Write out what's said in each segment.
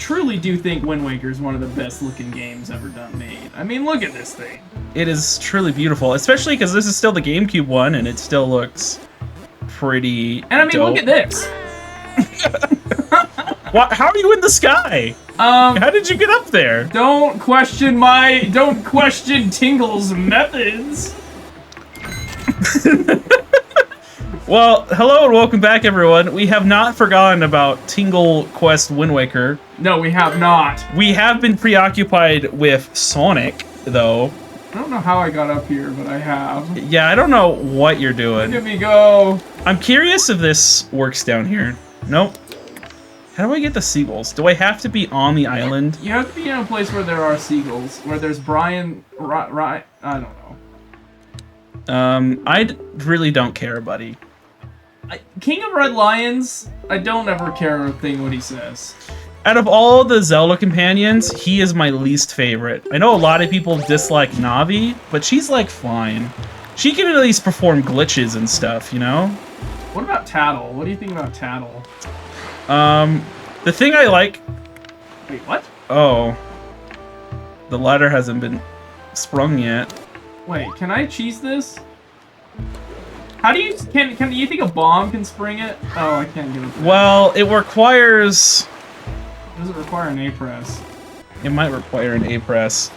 truly do think Wind Waker is one of the best looking games ever done made. I mean, look at this thing. It is truly beautiful, especially because this is still the GameCube one, and it still looks pretty And I mean, dope. look at this. How are you in the sky? How did you get up there? Don't question Tingle's methods. Well, hello and welcome back, everyone. We have not forgotten about Tingle Quest Wind Waker. No, we have not. We have been preoccupied with Sonic, though. I don't know how I got up here, but I have. Yeah, I don't know what you're doing. Look at me go. I'm curious if this works down here. Nope. How do I get the seagulls? Do I have to be on the island? You have to be in a place where there are seagulls, where there's Brian. I don't know. I really don't care, buddy. King of Red Lions, I don't ever care a thing what he says. Out of all the Zelda companions, he is my least favorite. I know a lot of people dislike Navi, but she's like fine. She can at least perform glitches and stuff, you know? What about Tattle? What do you think about Tattle? The thing I like... Wait, what? Oh. The ladder hasn't been sprung yet. Wait, can I cheese this? How do you... Can you think a bomb can spring it? Oh, I can't get it. Well, it requires... Does it require an A-press? It might require an A-press.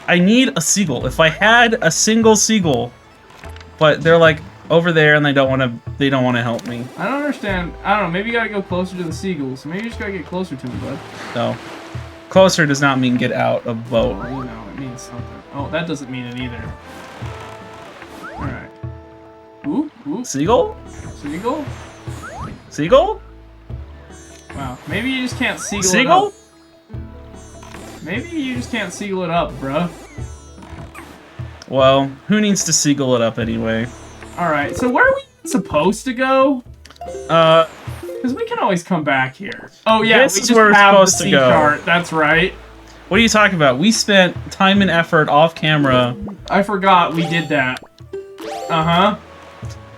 I need a seagull. If I had a single seagull, but they're like over there and they don't want to help me. I don't understand. I don't know. Maybe you gotta go closer to the seagulls. Maybe you just gotta get closer to them, bud. No. Closer does not mean get out of boat. Well, you know, it means something. Oh, that doesn't mean it either. Alright. Ooh, ooh. Seagull? Seagull? Seagull? Wow. Maybe you just can't seagull Seagull? it up. Maybe you just can't seagull it up, bruh. Well, who needs to seagull it up anyway? Alright, so where are we supposed to go? Because we can always come back here. Oh yeah, This we is just where we're have the supposed to sea go. chart. That's right. What are you talking about? We spent time and effort off camera. I forgot we did that. Uh-huh.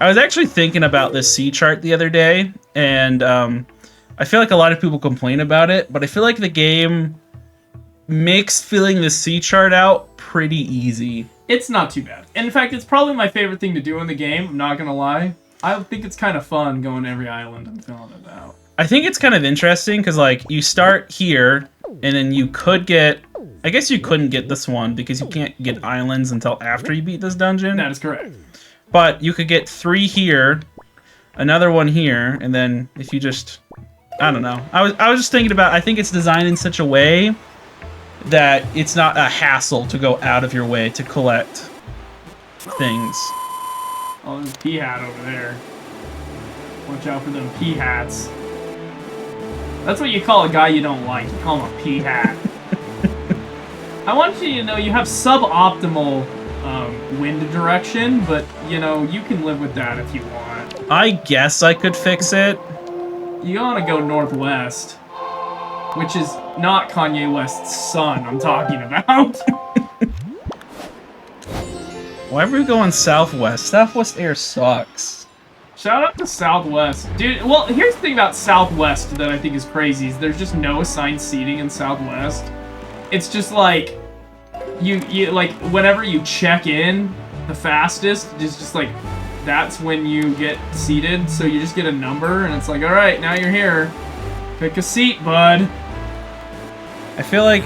I was actually thinking about this sea chart the other day, and I feel like a lot of people complain about it, but I feel like the game makes filling the sea chart out pretty easy. It's not too bad. In fact, it's probably my favorite thing to do in the game, I'm not gonna lie. I think it's kind of fun going to every island and filling it out. I think it's kind of interesting, because like, you start here, and then you could get... I guess you couldn't get this one, because you can't get islands until after you beat this dungeon. That is correct. But you could get 3 here, another one here, and then if you just... I don't know. I was just thinking about... I think it's designed in such a way that it's not a hassle to go out of your way to collect things. Oh, there's a pea hat over there. Watch out for them pea hats. That's what you call a guy you don't like. You call him a pea hat. I want you to know you have suboptimal wind direction, but, you know, you can live with that if you want. I guess I could fix it. You want to go northwest, which is not Kanye West's son I'm talking about. Why are we going southwest? Southwest air sucks. Shout out to Southwest. Dude, well, here's the thing about Southwest that I think is crazy, is there's just no assigned seating in Southwest. It's just like, you like, whenever you check in the fastest, it's just like, that's when you get seated, so you just get a number, and it's like, alright, now you're here. Pick a seat, bud. I feel like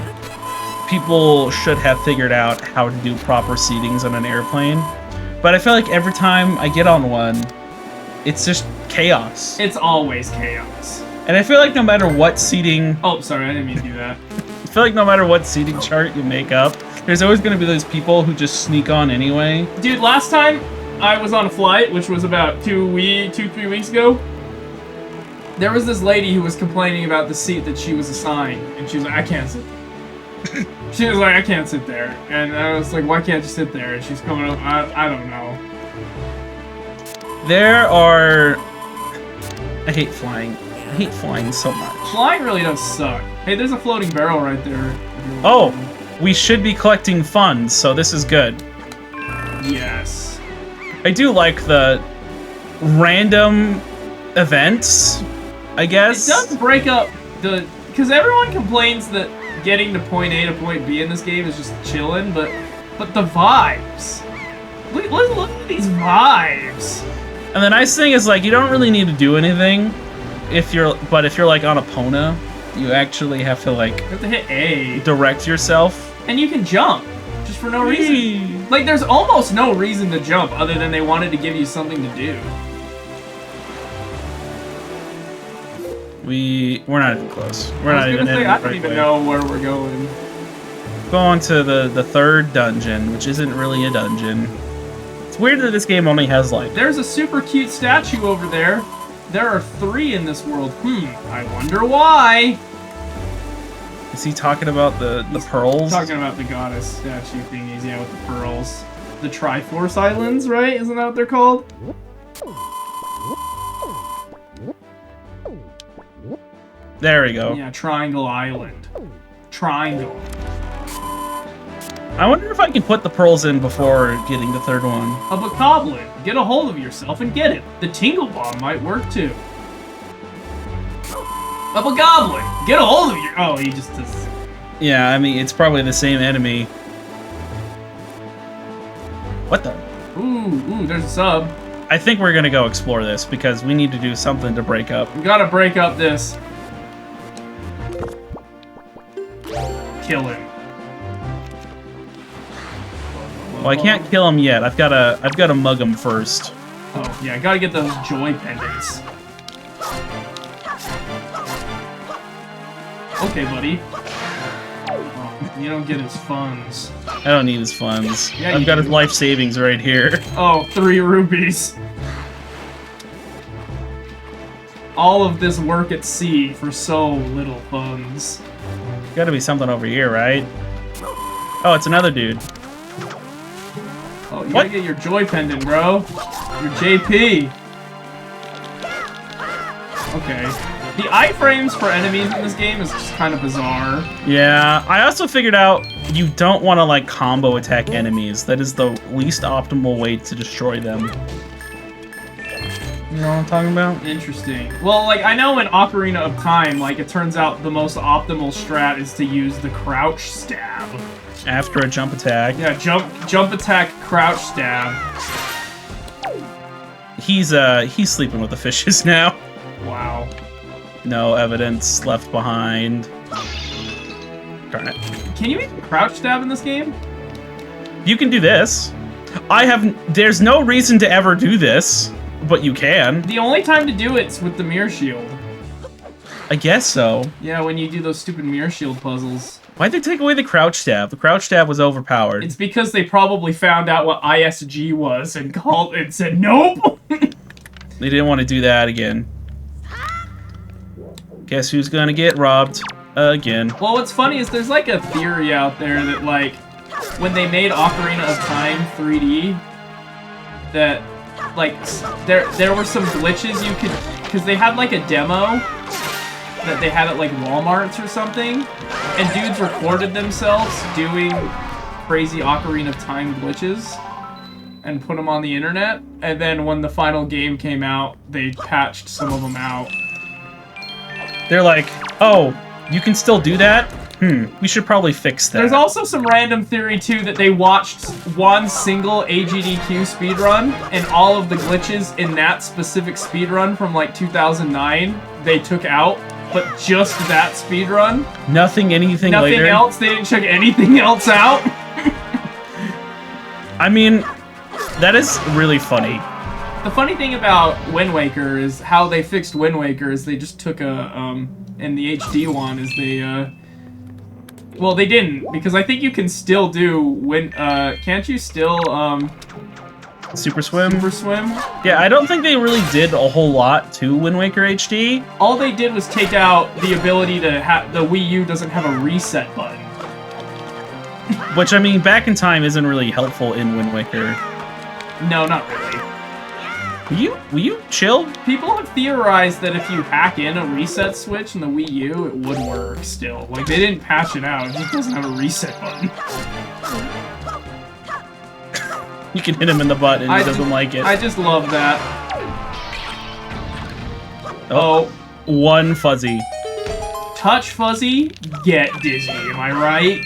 people should have figured out how to do proper seatings on an airplane, but I feel like every time I get on one, it's just chaos. It's always chaos. And I feel like no matter what seating... Oh, sorry, I didn't mean to do that. I feel like no matter what seating chart you make up, there's always going to be those people who just sneak on anyway. Dude, last time I was on a flight, which was about 3 weeks ago, there was this lady who was complaining about the seat that she was assigned, and she was like, I can't sit there. She was like, I can't sit there. And I was like, why can't you sit there? And she's coming up, I don't know. There are... I hate flying. I hate flying so much. Flying really does suck. Hey, there's a floating barrel right there. Oh, we should be collecting funds, so this is good. Yes. I do like the random events, I guess. It does break up because everyone complains that getting to point A to point B in this game is just chilling, but the vibes. Look at these vibes. And the nice thing is, like, you don't really need to do anything if you're like on Epona, you actually have to, like, You have to hit A. direct yourself. And you can jump, just for no reason. Like, there's almost no reason to jump other than they wanted to give you something to do. We're not even close. We're not even in I don't even know where we're going. Going to the third dungeon, which isn't really a dungeon. It's weird that this game only has, like... There's a super cute statue over there. There are 3 in this world. I wonder why. Is he talking about the pearls? Talking about the goddess statue thingies, yeah, with the pearls. The Triforce Islands, right? Isn't that what they're called? There we go. Yeah, Triangle Island. Triangle. I wonder if I can put the pearls in before getting the third one. A bokoblin. Get a hold of yourself and get it. The Tingle Bomb might work too. A bokoblin. Get a hold of your... Oh, he just does... Yeah, I mean, it's probably the same enemy. What the? Ooh, there's a sub. I think we're gonna go explore this because we need to do something to break up. We gotta break up this. Kill him. Well, I can't kill him yet. I've gotta mug him first. Oh, yeah, I gotta get those joy pendants. Okay, buddy. Oh, you don't get his funds. I don't need his funds. Yeah, I've you got do. his life savings right here. Oh, 3 rubies. All of this work at sea for so little funds. Gotta be something over here, right? Oh, it's another dude. Oh, you What? gotta get your joy pendant, bro. Your JP. Okay. The iframes for enemies in this game is just kind of bizarre. Yeah, I also figured out you don't want to, like, combo attack enemies. That is the least optimal way to destroy them. You know what I'm talking about? Interesting. Well, like, I know in Ocarina of Time, like, it turns out the most optimal strat is to use the crouch stab. After a jump attack. Yeah, jump attack, crouch stab. He's sleeping with the fishes now. Wow. No evidence left behind. Darn it. Can you even crouch stab in this game? You can do this. There's no reason to ever do this, but you can. The only time to do it's with the mirror shield. I guess so. Yeah, when you do those stupid mirror shield puzzles. Why'd they take away the crouch stab? The crouch stab was overpowered. It's because they probably found out what ISG was and called and said, nope! They didn't want to do that again. Guess who's gonna get robbed again? Well, what's funny is there's like a theory out there that, like, when they made Ocarina of Time 3D, that, like, there were some glitches you could... Because they had, like, a demo that they had at, like, Walmart's or something, and dudes recorded themselves doing crazy Ocarina of Time glitches and put them on the internet, and then when the final game came out, they patched some of them out. They're like, oh, you can still do that? We should probably fix that. There's also some random theory, too, that they watched one single AGDQ speedrun, and all of the glitches in that specific speedrun from, like, 2009, they took out, but just that speedrun. Nothing later? Nothing else? They didn't check anything else out? I mean, that is really funny. The funny thing about Wind Waker is how they fixed Wind Waker is they just took in the HD one is they, well, they didn't, because I think you can still do can't you still, Super Swim? Super Swim? Yeah, I don't think they really did a whole lot to Wind Waker HD. All they did was take out the ability to have, the Wii U doesn't have a reset button. Which, I mean, back in time isn't really helpful in Wind Waker. No, not really. Will you chill? People have theorized that if you hack in a reset switch in the Wii U, it would work still. Like, they didn't patch it out, it just doesn't have a reset button. You can hit him in the butt and he doesn't like it. I just love that. Oh, one fuzzy. touch fuzzy, get dizzy. Am I right?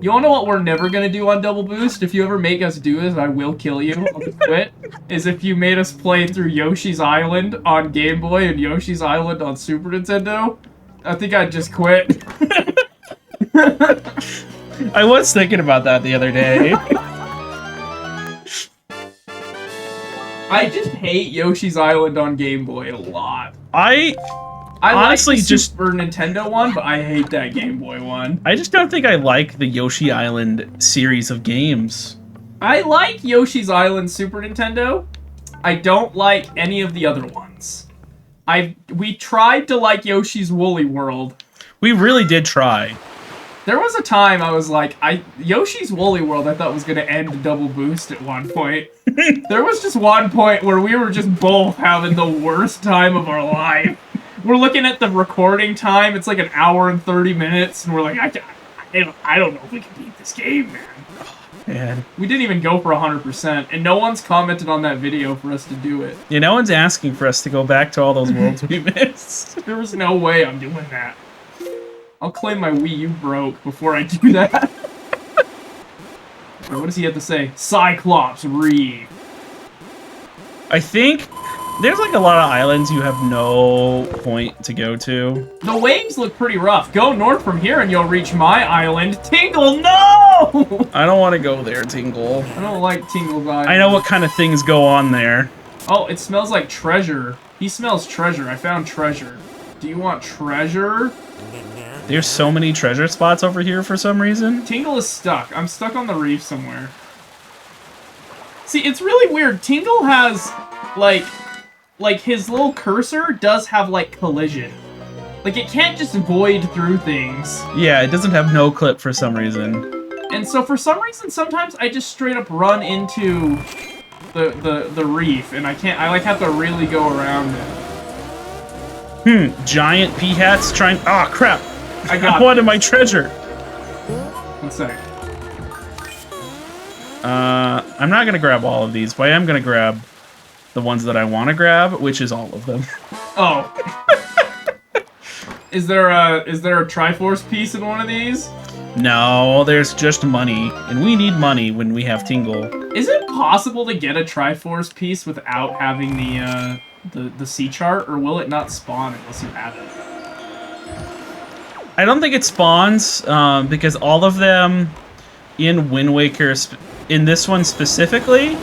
You wanna know what we're never gonna do on Double Boost? If you ever make us do this, I will kill you. I'll just quit. Is if you made us play through Yoshi's Island on Game Boy and Yoshi's Island on Super Nintendo, I think I'd just quit. I was thinking about that the other day. I just hate Yoshi's Island on Game Boy a lot. I honestly like the just Super Nintendo one, but I hate that Game Boy one. I just don't think I like the Yoshi Island series of games. I like Yoshi's Island Super Nintendo. I don't like any of the other ones. We tried to like Yoshi's Woolly World. We really did try. There was a time I was like, Yoshi's Woolly World I thought was gonna end Double Boost at one point. There was just one point where we were just both having the worst time of our life. We're looking at the recording time, it's like an hour and 30 minutes, and we're like, I don't know if we can beat this game, man. Man. We didn't even go for 100%, and no one's commented on that video for us to do it. Yeah, no one's asking for us to go back to all those worlds we missed. There was no way I'm doing that. I'll claim my Wii U broke before I do that. What does he have to say? Cyclops Reeve. I think there's like a lot of islands you have no point to go to. The waves look pretty rough. Go north from here and you'll reach my island. Tingle, no! I don't want to go there, Tingle. I don't like Tingle's island. I know what kind of things go on there. Oh, it smells like treasure. He smells treasure. I found treasure. Do you want treasure? There's so many treasure spots over here for some reason. Tingle is stuck. I'm stuck on the reef somewhere. See, it's really weird. Tingle has, like his little cursor does have, like, collision. Like, it can't just void through things. Yeah, it doesn't have no clip for some reason. And so for some reason, sometimes I just straight up run into the reef, and I like have to really go around it. Giant pea hats trying. Oh crap! I wanted my treasure. One sec. I'm not gonna grab all of these, but I am gonna grab the ones that I want to grab, which is all of them. Oh. Is there a Triforce piece in one of these? No, there's just money, and we need money when we have Tingle. Is it possible to get a Triforce piece without having the sea chart, or will it not spawn unless you have it? I don't think it spawns, because all of them in Wind Waker, in this one specifically,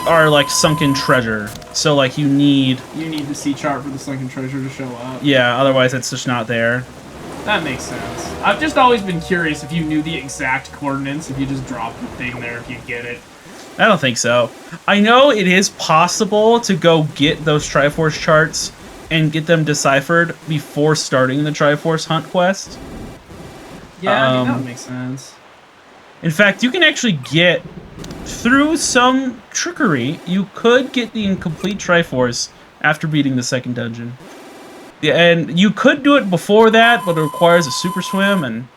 are like sunken treasure. So like you need the sea chart for the sunken treasure to show up. Yeah, otherwise it's just not there. That makes sense. I've just always been curious if you knew the exact coordinates, if you just dropped the thing there, if you'd get it. I don't think so. I know it is possible to go get those Triforce charts and get them deciphered before starting the Triforce Hunt quest. Yeah, I think that would make sense. In fact, you can actually get, through some trickery, you could get the incomplete Triforce after beating the second dungeon. Yeah, and you could do it before that, but it requires a super swim, and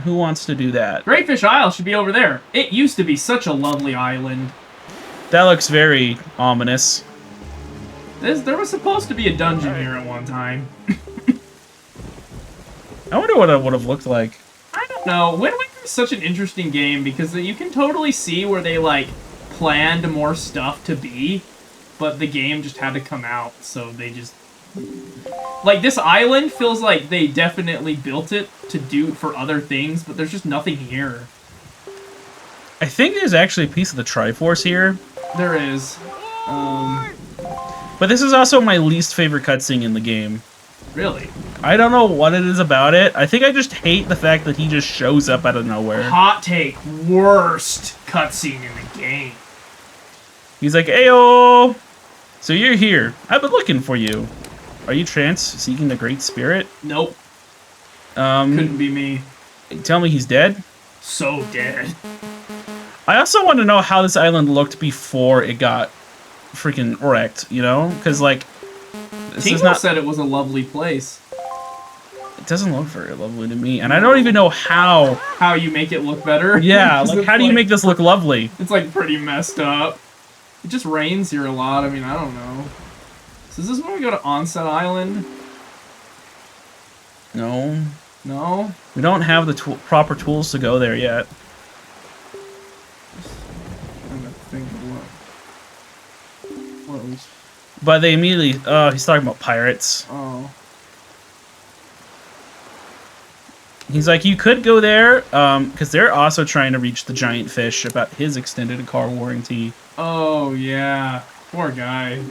who wants to do that? Greatfish Isle should be over there. It used to be such a lovely island. That looks very ominous. There was supposed to be a dungeon here at one time. I wonder what it would have looked like. I don't know. Wind Waker is such an interesting game because you can totally see where they, like, planned more stuff to be, but the game just had to come out, so they just... Like, this island feels like they definitely built it to do for other things, but there's just nothing here. I think there's actually a piece of the Triforce here. There is. But this is also my least favorite cutscene in the game. Really? I don't know what it is about it. I think I just hate the fact that he just shows up out of nowhere. Hot take. Worst cutscene in the game. He's like, "Ayo! So you're here. I've been looking for you. Are you seeking the Great Spirit?" Nope. Couldn't be me. Tell me he's dead? So dead. I also want to know how this island looked before it got freaking wrecked, you know? Because, like, this Tingle is not... said it was a lovely place. It doesn't look very lovely to me, and I don't even know how... How you make it look better? Yeah, like, how do you make this look lovely? It's, like, pretty messed up. It just rains here a lot. I mean, I don't know. So is this when we go to Onset Island? No. No? We don't have the proper tools to go there yet. I'm gonna think of what was... But they immediately... Oh, he's talking about pirates. Oh. He's like, you could go there, because they're also trying to reach the giant fish about his extended car warranty. Oh, yeah. Poor guy.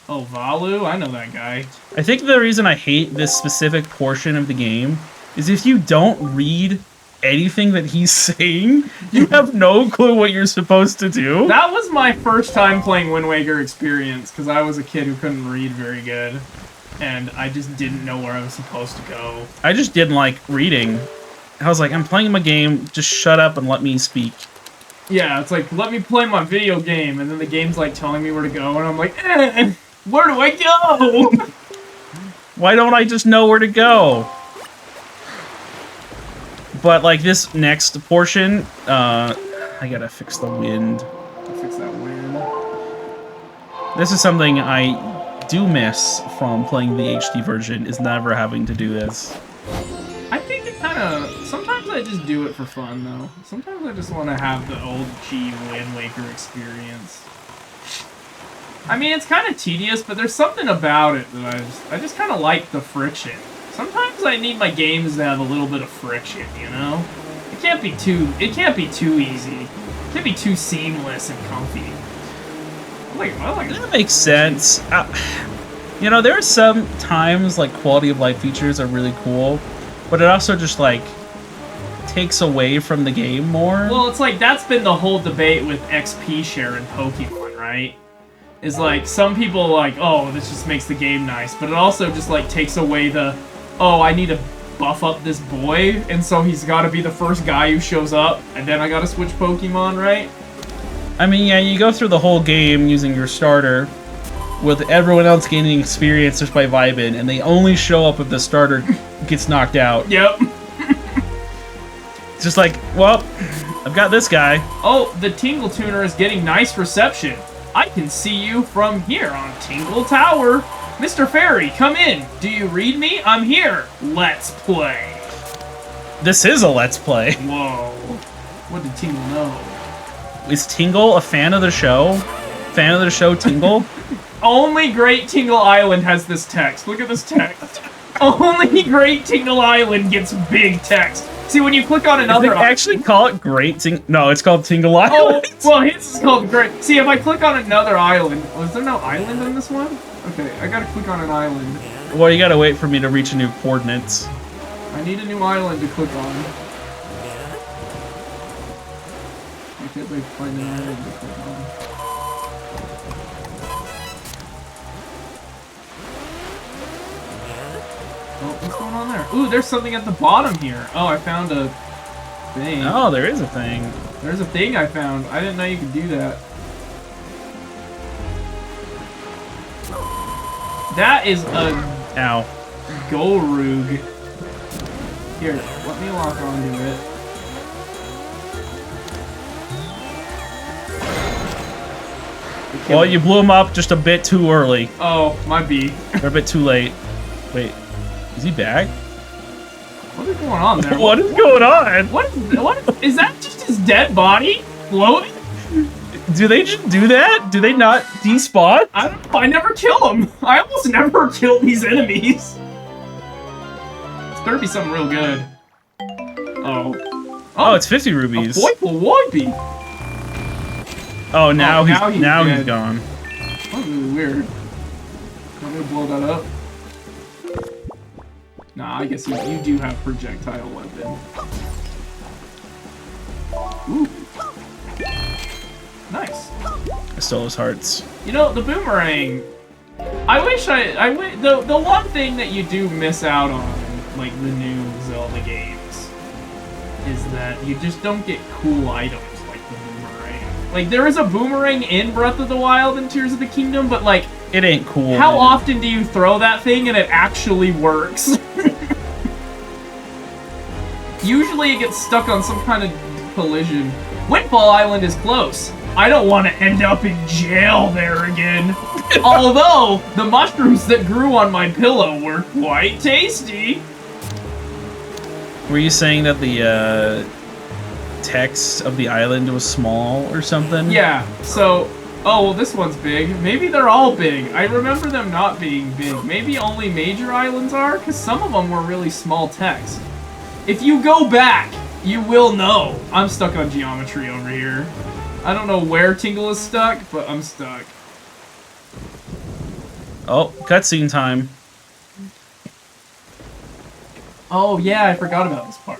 Oh, Valu? I know that guy. I think the reason I hate this specific portion of the game is if you don't read anything that he's saying, you have no clue what you're supposed to do. That was my first time playing Wind Waker experience, because I was a kid who couldn't read very good. And I just didn't know where I was supposed to go. I just didn't like reading. I was like, I'm playing my game, just shut up and let me speak. Yeah, it's like, let me play my video game, and then the game's like telling me where to go, and I'm like, where do I go? Why don't I just know where to go? But like this next portion, I gotta fix the wind. Fix that wind. This is something I do miss from playing the HD version, is never having to do this. I think it kind of... Sometimes I just do it for fun, though. Sometimes I just want to have the old G Wind Waker experience. I mean, it's kind of tedious, but there's something about it that I just kind of like the friction. Sometimes I need my games to have a little bit of friction, you know? It can't be too easy. It can't be too seamless and comfy. That makes sense. You know, there are some times like quality of life features are really cool, but it also just like takes away from the game more. Well, it's like that's been the whole debate with XP share in Pokemon, right? Is like some people are like, oh, this just makes the game nice, but it also just like takes away the, oh, I need to buff up this boy, and so he's got to be the first guy who shows up, and then I got to switch Pokemon, right? I mean, yeah, you go through the whole game using your starter, with everyone else gaining experience just by vibing, and they only show up if the starter gets knocked out. Yep. It's just like, well, I've got this guy. Oh, the Tingle Tuner is getting nice reception. I can see you from here on Tingle Tower. Mr. Fairy, come in. Do you read me? I'm here. Let's play. This is a Let's Play. Whoa. What did Tingle know? Is Tingle a fan of the show? Fan of the show, Tingle? Only Great Tingle Island has this text. Look at this text. Only Great Tingle Island gets big text. See, when you click on another... Did they actually call it Great Tingle? No, it's called Tingle Island. Oh, well, his is called Great. See, if I click on another island... Was there no island in this one? Okay, I gotta click on an island. Well, you gotta wait for me to reach a new coordinates. I need a new island to click on. I can't wait to find an island to click on. Oh, what's going on there? Ooh, there's something at the bottom here. Oh, I found a thing. Oh, there is a thing. There's a thing I found. I didn't know you could do that. That is a... Ow. Golrug. Here, let me lock onto it. Well, you blew him up just a bit too early. Oh, my B. Or a bit too late. Wait, is he back? What is going on there? What is going on? What is that just his dead body floating? Do they just do that? Do they not despawn? I don't know. I never kill them. I almost never kill these enemies. It's better be something real good. Oh. Oh, it's 50 rubies. A Poiple Woipy. Oh, now he's dead. gone. That was really weird. Want me to blow that up? Nah, I guess you do have projectile weapon. Ooh. Nice. I stole his hearts. You know, the boomerang. I wish the one thing that you do miss out on, like the new Zelda games, is that you just don't get cool items like the boomerang. Like there is a boomerang in Breath of the Wild and Tears of the Kingdom, but like it ain't cool. How often do you throw that thing and it actually works? Usually it gets stuck on some kind of collision. Windfall Island is close. I don't want to end up in jail there again. Although, the mushrooms that grew on my pillow were quite tasty. Were you saying that the text of the island was small or something? Yeah, so... Oh, well, this one's big. Maybe they're all big. I remember them not being big. Maybe only major islands are, because some of them were really small text. If you go back, you will know. I'm stuck on geometry over here. I don't know where Tingle is stuck, but I'm stuck. Oh, cutscene time. Oh, yeah, I forgot about this part.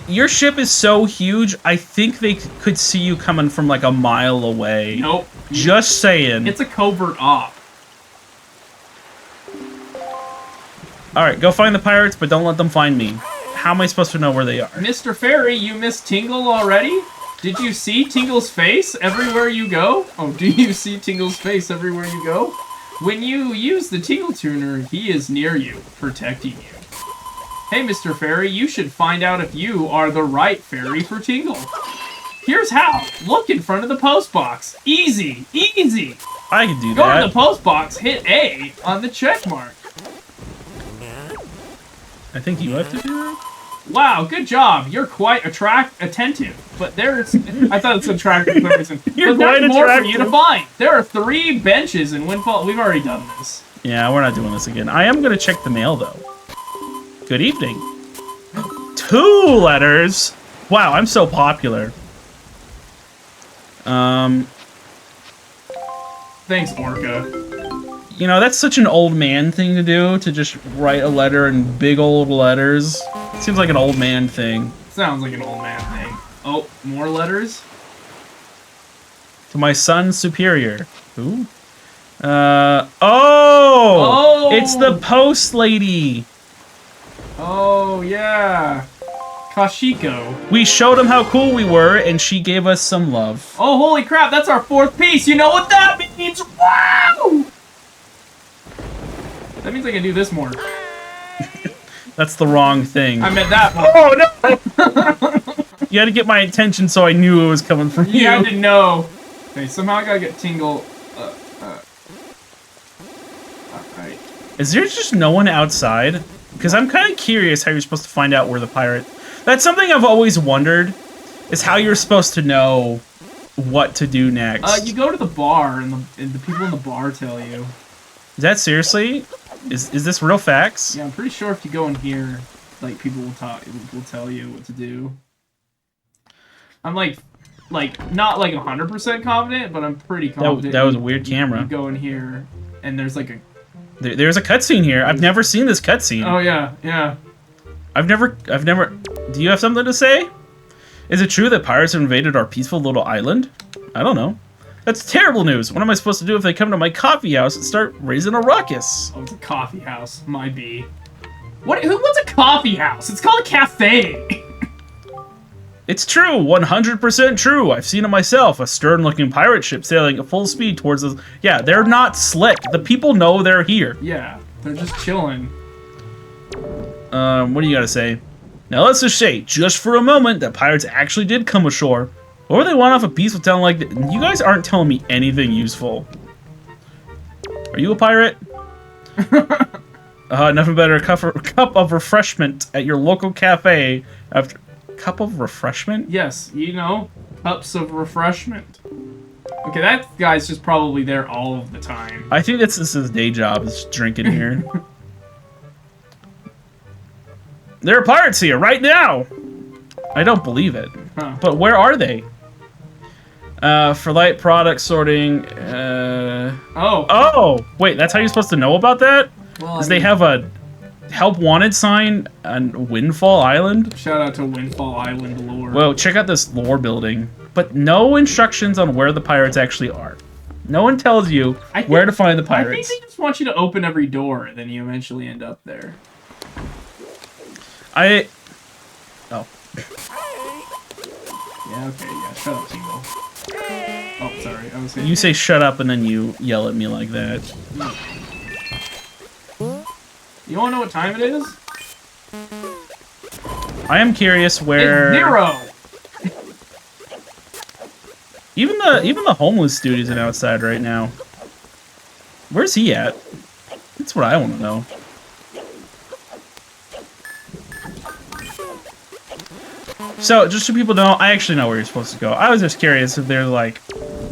Your ship is so huge, I think they could see you coming from like a mile away. Nope. Just saying. It's a covert op. Alright, go find the pirates, but don't let them find me. How am I supposed to know where they are? Mr. Fairy, you missed Tingle already? Did you see Tingle's face everywhere you go? Oh, do you see Tingle's face everywhere you go? When you use the Tingle Tuner, he is near you, protecting you. Hey, Mr. Fairy, you should find out if you are the right fairy for Tingle. Here's how. Look in front of the post box. Easy, easy. I can do Go that. to the post box, hit A on the check mark. I think you have to do that? Wow, good job. You're quite attentive. But there's... I thought it's attractive for some reason. You're but there's quite more for attractive. you to find. There are 3 benches in Windfall. We've already done this. Yeah, we're not doing this again. I am going to check the mail, though. Good evening. 2 letters? Wow, I'm so popular. Thanks, Orca. You know, that's such an old man thing to do, to just write a letter in big old letters. Seems like an old man thing. Sounds like an old man thing. Oh, more letters? To my son's superior. Who? Oh! It's the post lady! Oh, yeah. Kashiko. We showed him how cool we were, and she gave us some love. Oh, holy crap, that's our 4th piece! You know what that means? Wow! That means I can do this more. That's the wrong thing. I meant that one. Oh, no! You had to get my attention so I knew it was coming from you. You had to know. Okay, somehow I gotta get Tingle. Alright. Is there just no one outside? Because I'm kind of curious how you're supposed to find out where the pirate... That's something I've always wondered, is how you're supposed to know what to do next. You go to the bar, and the people in the bar tell you. Is that seriously? Is this real facts? Yeah, I'm pretty sure if you go in here, like, people will tell you what to do. I'm like not like 100% confident, but I'm pretty confident. That was a weird camera. You go in here, and there's like a... There's a cutscene here. I've never seen this cutscene. Oh, yeah, yeah. I've never... Do you have something to say? Is it true that pirates have invaded our peaceful little island? I don't know. That's terrible news. What am I supposed to do if they come to my coffee house and start raising a ruckus? Oh, it's a coffee house. Might be. What's a coffee house? It's called a cafe. It's true. 100% true. I've seen it myself. A stern-looking pirate ship sailing at full speed towards us. Yeah, they're not slick. The people know they're here. Yeah, they're just chilling. What do you gotta say? Now let's just say, just for a moment, that pirates actually did come ashore. Or they want off a peaceful town like that. You guys aren't telling me anything useful. Are you a pirate? Nothing better. A cup of refreshment at your local cafe after... Cup of refreshment? Yes, you know, cups of refreshment. Okay, that guy's just probably there all of the time. I think this is his day job, is drinking here. There are pirates here right now! I don't believe it. Huh. But where are they? For light product sorting, Oh! Wait, that's how you're supposed to know about that? Well, Because they have a help wanted sign on Windfall Island? Shout out to Windfall Island lore. Well, check out this lore building. But no instructions on where the pirates actually are. No one tells you where to find the pirates. I think they just want you to open every door, and then you eventually end up there. Oh. Yeah, okay, yeah, shut up, Tingle. Oh, sorry, I was saying... You say shut up and then you yell at me like that. You wanna know what time it is? I am curious where... It's 0! Even the homeless dude isn't outside right now. Where's he at? That's what I want to know. So, just so people know, I actually know where you're supposed to go. I was just curious if there's, like,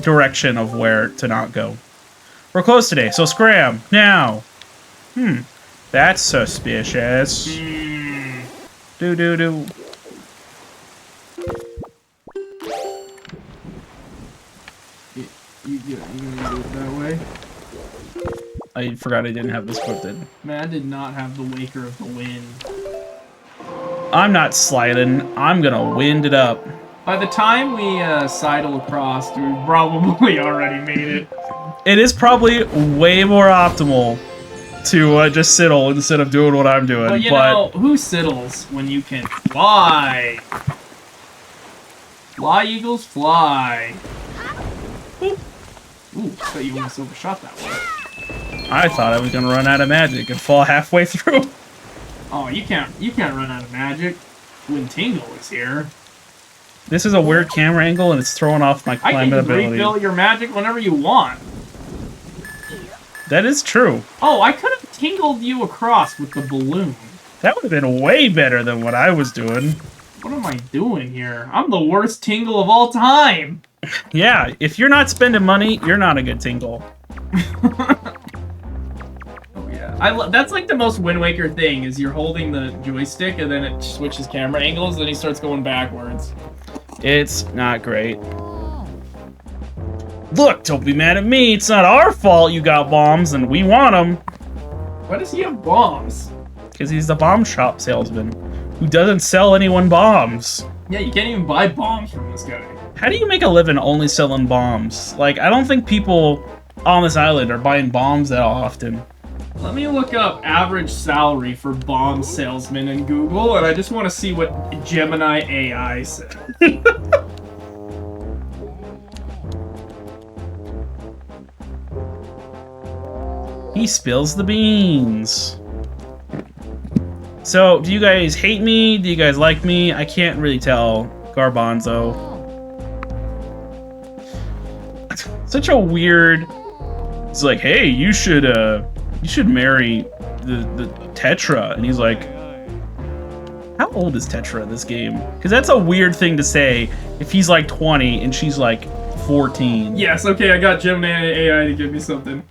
direction of where to not go. We're closed today, so scram, now. That's suspicious. Do. You gonna do it that way? I forgot I didn't have this equipped. Man, I did not have the Waker of the Wind. I'm not sliding. I'm gonna wind it up. By the time we sidle across, we probably already made it. It is probably way more optimal to just sidle instead of doing what I'm doing. Well, you know, who siddles when you can fly? Fly, Eagles, fly. Boop. Ooh, I thought you almost overshot that one. I thought I was gonna run out of magic and fall halfway through. Oh, you can't run out of magic when Tingle is here. This is a weird camera angle and it's throwing off my climbing ability. I can refill your magic whenever you want. That is true. Oh, I could have tingled you across with the balloon. That would have been way better than what I was doing. What am I doing here? I'm the worst Tingle of all time. Yeah, if you're not spending money, you're not a good Tingle. Oh yeah, that's like the most Wind Waker thing, is you're holding the joystick and then it switches camera angles, then he starts going backwards. It's not great. Look, don't be mad at me. It's not our fault you got bombs and we want them. Why does he have bombs? Because he's the bomb shop salesman who doesn't sell anyone bombs. Yeah, you can't even buy bombs from this guy. How do you make a living only selling bombs? Like, I don't think people on this island are buying bombs that often. Let me look up average salary for bomb salesman in Google, and I just want to see what Gemini AI said. He spills the beans. So, do you guys hate me? Do you guys like me? I can't really tell. Garbanzo. Such a weird... It's like, hey, you should marry the Tetra. And he's like, how old is Tetra in this game? Because that's a weird thing to say if he's like 20 and she's like 14. Yes, okay, I got Gemini AI to give me something.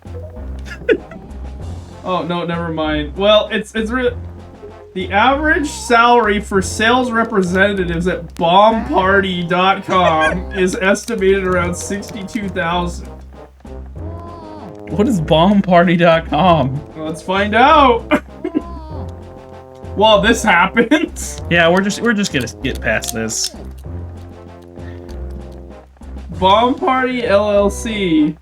Oh, no, never mind. Well, it's really... The average salary for sales representatives at bombparty.com is estimated around $62,000. What is bombparty.com? Let's find out. While this happens. Yeah, we're just gonna get past this. Bomb Party LLC.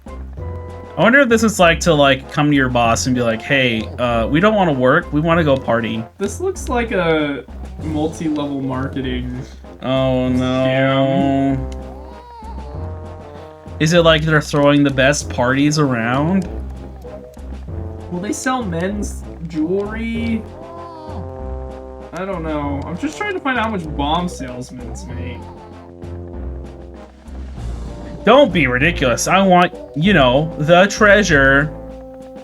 I wonder if this is like to like come to your boss and be like, hey, we don't want to work, we want to go party. This looks like a multi-level marketing. Oh no. Scam. Is it like they're throwing the best parties around? Will they sell men's jewelry? I don't know. I'm just trying to find out how much bomb salesmen make. Don't be ridiculous. I want, you know, the treasure.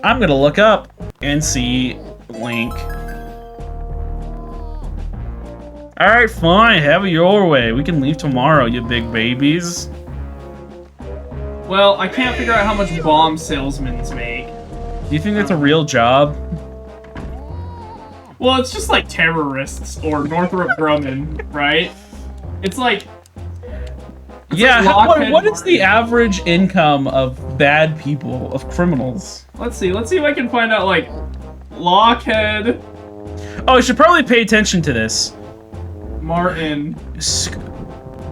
I'm gonna look up and see link. Alright, fine. Have it your way. We can leave tomorrow, you big babies. Well, I can't figure out how much bomb salesmen make. Do you think that's a real job? Well, it's just like terrorists or Northrop Grumman, right? It's like... Yeah, like what is the average income of bad people, of criminals? Let's see if I can find out, like, Lockheed... Oh, I should probably pay attention to this. Martin...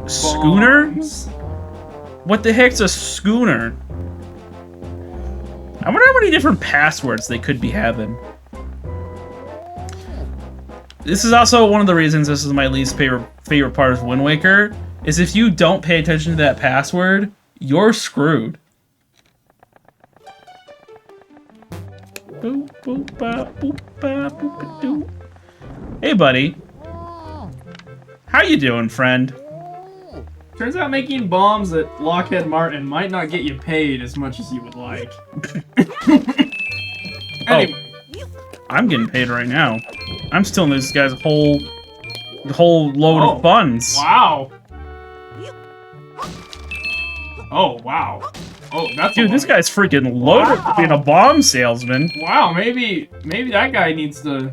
Schooner? Bombs. What the heck's a schooner? I wonder how many different passwords they could be having. This is also one of the reasons this is my least favorite part of Wind Waker, is if you don't pay attention to that password, you're screwed. Boop, boop, ba, boop, ba, boop, doo. Hey, buddy. How you doing, friend? Turns out making bombs at Lockheed Martin might not get you paid as much as you would like. Anyway. Oh, I'm getting paid right now. I'm stealing this guy's whole load of funds. Wow. Oh, wow. Oh, that's Dude, this guy's freaking loaded for being a bomb salesman. Wow, maybe that guy needs to...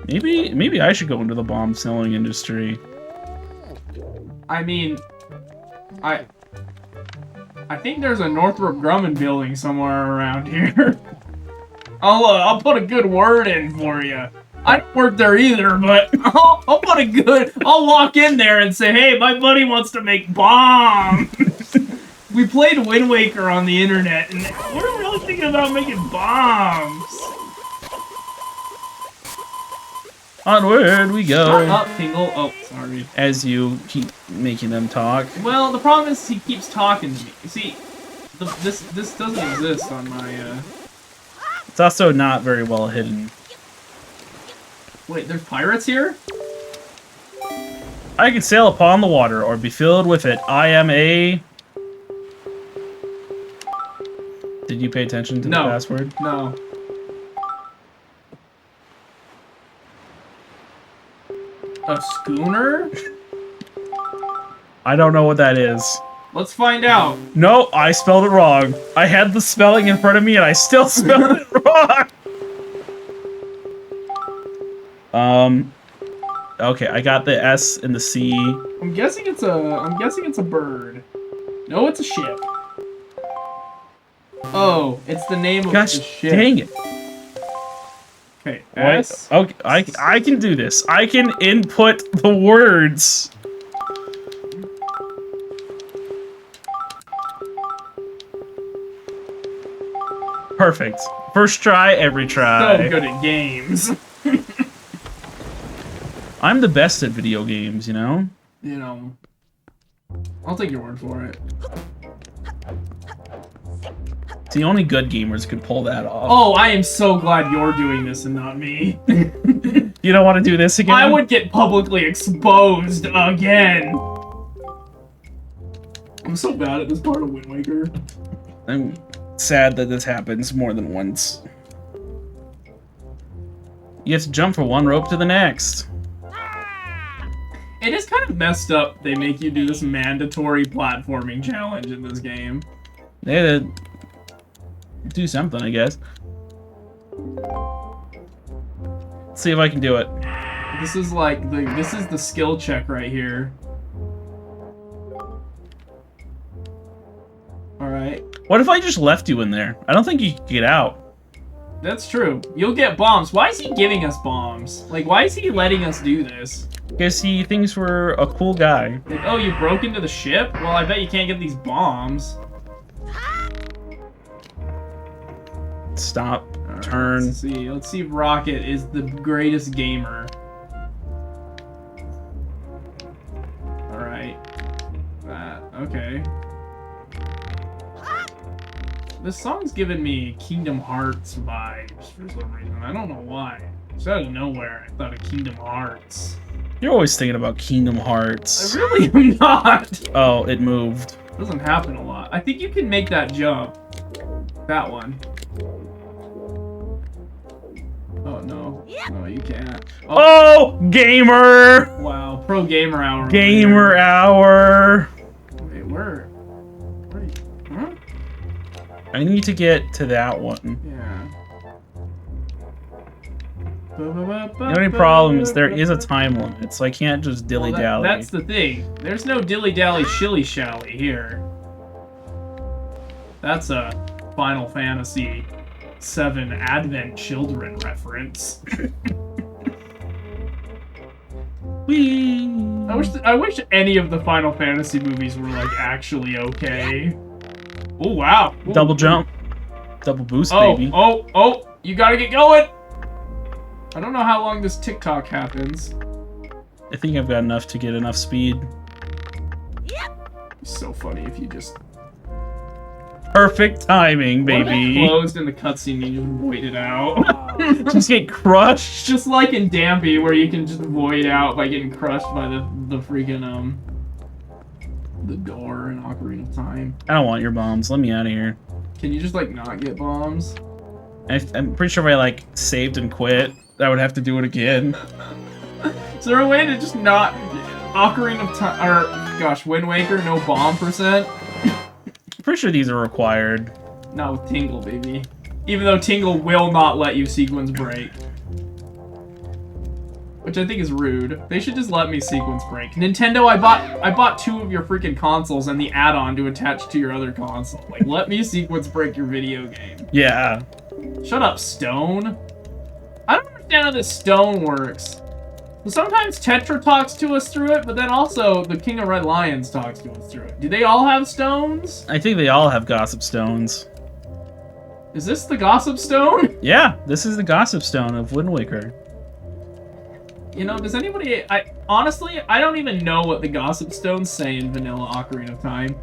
Maybe I should go into the bomb selling industry. I mean, I think there's a Northrop Grumman building somewhere around here. I'll put a good word in for you. I don't work there either, but I'll put a good... I'll walk in there and say, hey, my buddy wants to make bombs. We played Wind Waker on the internet, and we're really thinking about making bombs. Onward we go. Shut up, Tingle. Oh, sorry. As you keep making them talk. Well, the problem is he keeps talking to me. See, this doesn't exist on my, It's also not very well hidden. Wait, there's pirates here? I can sail upon the water or be filled with it. I am a... Did you pay attention to the password? No. A schooner? I don't know what that is. Let's find out. No, I spelled it wrong. I had the spelling in front of me and I still spelled it wrong. Okay, I got the S and the C. I'm guessing it's a bird. No, it's a ship. Oh, it's the name of the ship. Dang it. Okay, S. Okay, I can do this. I can input the words. Perfect. First try, every try. So good at games. I'm the best at video games, you know? You know. I'll take your word for it. The only good gamers could pull that off. Oh, I am so glad you're doing this and not me. You don't want to do this again? I would get publicly exposed again. I'm so bad at this part of Wind Waker. I'm sad that this happens more than once. You have to jump from one rope to the next. It is kind of messed up they make you do this mandatory platforming challenge in this game. They had to do something, I guess. Let's see if I can do it. This is like this is the skill check right here. Alright. What if I just left you in there? I don't think you could get out. That's true. You'll get bombs. Why is he giving us bombs? Like, why is he letting us do this? Because he thinks we're a cool guy. Like, oh, you broke into the ship? Well, I bet you can't get these bombs. Stop. Turn. Let's see. Let's see if Rocket is the greatest gamer. Alright. Okay. This song's giving me Kingdom Hearts vibes for some reason. I don't know why. Just out of nowhere, I thought of Kingdom Hearts. You're always thinking about Kingdom Hearts. I really am not. Oh, it moved. Doesn't happen a lot. I think you can make that jump. That one. Oh, no. No, you can't. Oh, gamer! Wow, pro gamer hour. Gamer hour. Wait, where? Where are you? Huh? I need to get to that one. Yeah. The only problem is there is a time limit, so I can't just dilly-dally. That's the thing. There's no dilly-dally shilly-shally here. That's a Final Fantasy VII Advent Children reference. Whee! I wish any of the Final Fantasy movies were like actually okay. Oh wow! Ooh. Double jump, double boost, oh, baby. Oh! You gotta get going. I don't know how long this TikTok happens. I think I've got enough to get enough speed. It's so funny if you just perfect timing, What if baby. it closed in the cutscene and you just void it out. Just get crushed. Just like in Dampy, where you can just void out by getting crushed by the freaking the door in Ocarina of Time. I don't want your bombs. Let me out of here. Can you just, like, not get bombs? I'm pretty sure if I, like, saved and quit, I would have to do it again. Is there a way to just not... Ocarina of Time... Or, gosh, Wind Waker, no bomb percent? I'm pretty sure these are required. Not with Tingle, baby. Even though Tingle will not let you sequence break. Which I think is rude. They should just let me sequence break. Nintendo, I bought 2 of your freaking consoles and the add-on to attach to your other console. Like, let me sequence break your video game. Yeah. Shut up, Stone. I don't understand how this Stone works. Sometimes Tetra talks to us through it, but then also the King of Red Lions talks to us through it. Do they all have stones? I think they all have Gossip Stones. Is this the Gossip Stone? Yeah, this is the Gossip Stone of Wind Waker. You know, does anybody... honestly, I don't even know what the Gossip Stones say in Vanilla Ocarina of Time.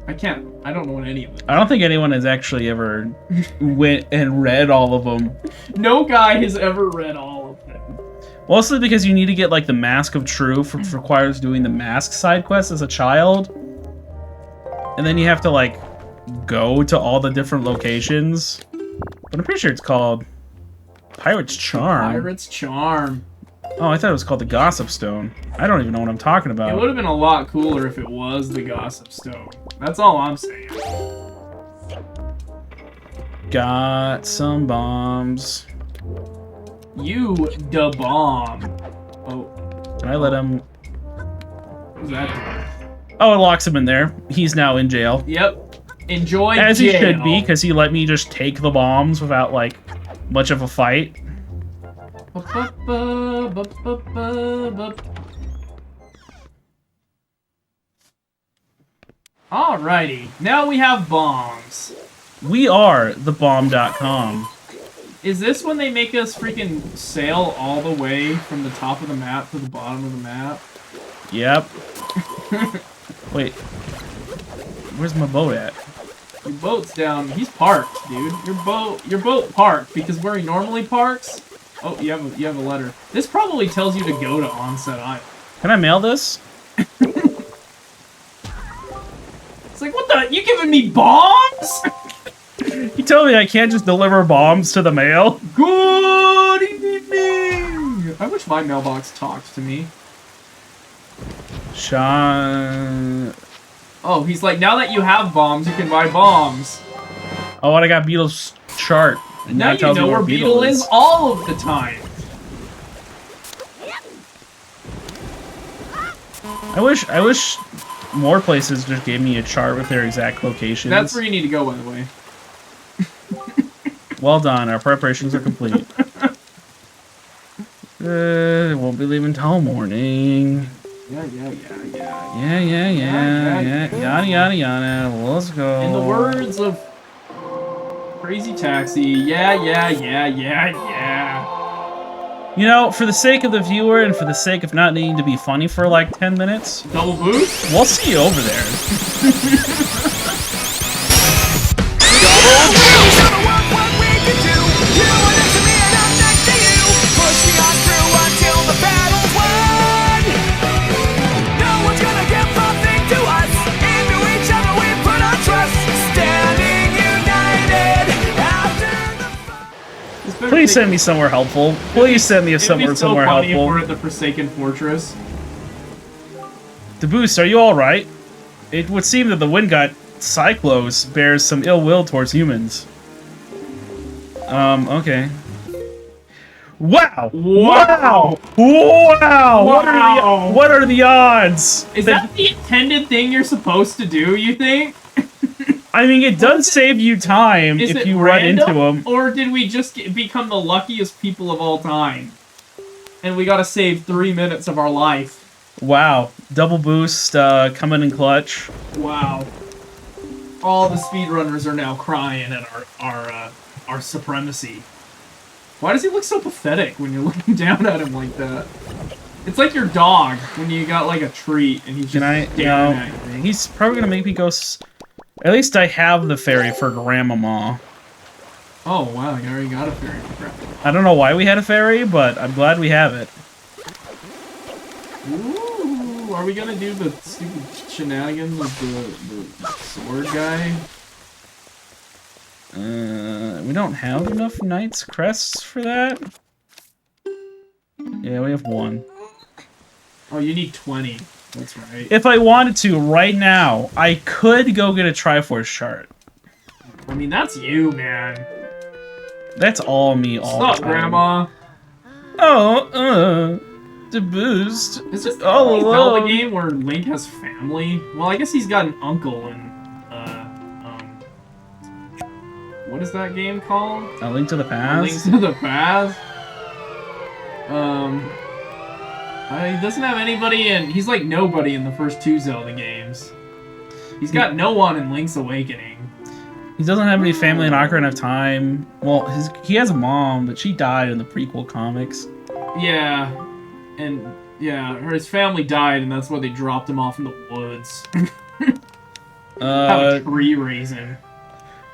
I don't know what any of them. I don't think anyone has actually ever went and read all of them. No guy has ever read all of them. Mostly because you need to get, like, the Mask of Truth, which requires doing the Mask side quest as a child. And then you have to, like, go to all the different locations. But I'm pretty sure it's called Pirate's Charm. Pirate's Charm. Oh, I thought it was called the Gossip Stone. I don't even know what I'm talking about. It would have been a lot cooler if it was the Gossip Stone. That's all I'm saying. Got some bombs. You da bomb. Oh. Can I let him... What was that doing? Oh, it locks him in there. He's now in jail. Yep. Enjoy As jail. he should be, because he let me just take the bombs without, like, much of a fight. Alrighty. Now we have bombs. We are thebomb.com. Is this when they make us freaking sail all the way from the top of the map to the bottom of the map? Yep. Wait. Where's my boat at? Your boat's down. He's parked, dude. Your boat parked because where he normally parks. Oh, you have a letter. This probably tells you to go to Onset Island. Can I mail this? It's like, what the? You giving me bombs? You tell me I can't just deliver bombs to the mail? Good evening. I wish my mailbox talked to me. Sean. Oh, he's like, now that you have bombs, you can buy bombs. Oh, and I got Beetle's chart. And Now that you tells me know where Beetle is all of the time. I wish more places just gave me a chart with their exact locations. That's where you need to go, by the way. Well done. Our preparations are complete. Won't be leaving till morning. Yeah. Yada, yada, yada. Let's go. In the words of Crazy Taxi, yeah. You know, for the sake of the viewer and for the sake of not needing to be funny for like 10 minutes, Double boost? we'll see you over there. Please send me somewhere helpful. Please send me somewhere funny helpful. if we're at the Forsaken Fortress. The Boost, are you alright? It would seem that the Wind God Cyclos bears some ill will towards humans. Okay. Wow! Wow! What are the odds? Is that the intended thing you're supposed to do, you think? I mean, it does save you time Is if it you run into random, them. Or did we just become the luckiest people of all time? And we gotta save 3 minutes of our life. Wow. Double Boost coming in clutch. Wow. All the speedrunners are now crying at our supremacy. Why does he look so pathetic when you're looking down at him like that? It's like your dog when you got like a treat and he's just staring at you. He's probably gonna make me go. At least I have the fairy for Grandmama. Oh wow, you already got a fairy for Grandmama. I don't know why we had a fairy, but I'm glad we have it. Ooh, are we gonna do the stupid shenanigans with the sword guy? We don't have enough Knight's Crests for that. Yeah, we have 1. Oh, you need 20. That's right. If I wanted to, right now, I could go get a Triforce chart. I mean, that's you, man. That's all me all What's the up, time. Grandma? Oh, the boost. Is this all the Zelda alone. game where Link has family? Well, I guess he's got an uncle and, what is that game called? A Link to the Past? Link to the Past? He doesn't have anybody in... He's like nobody in the first 2 Zelda games. He's got no one in Link's Awakening. He doesn't have any family in Ocarina of Time. Well, he has a mom, but she died in the prequel comics. Yeah. And, yeah, his family died, and that's why they dropped him off in the woods. Have a tree raising.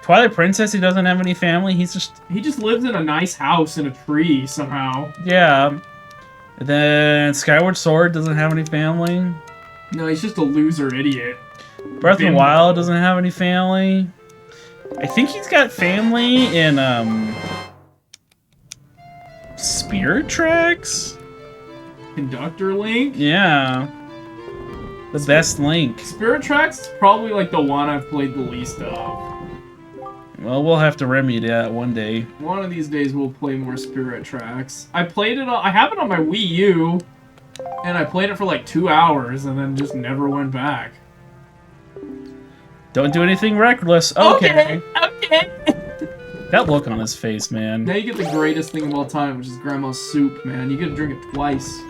Twilight Princess, he doesn't have any family. He just lives in a nice house in a tree somehow. Yeah. And then Skyward Sword doesn't have any family. No, he's just a loser idiot. Breath of the Wild doesn't have any family. I think he's got family in Spirit Tracks? Conductor Link? Yeah. The best Link. Spirit Tracks is probably like the one I've played the least of. Well, we'll have to remedy that one day. One of these days we'll play more Spirit Tracks. I have it on my Wii U, and I played it for like 2 hours and then just never went back. Don't do anything reckless. Okay. Okay. That look on his face, man. Now you get the greatest thing of all time, which is Grandma's soup, man. You get to drink it twice.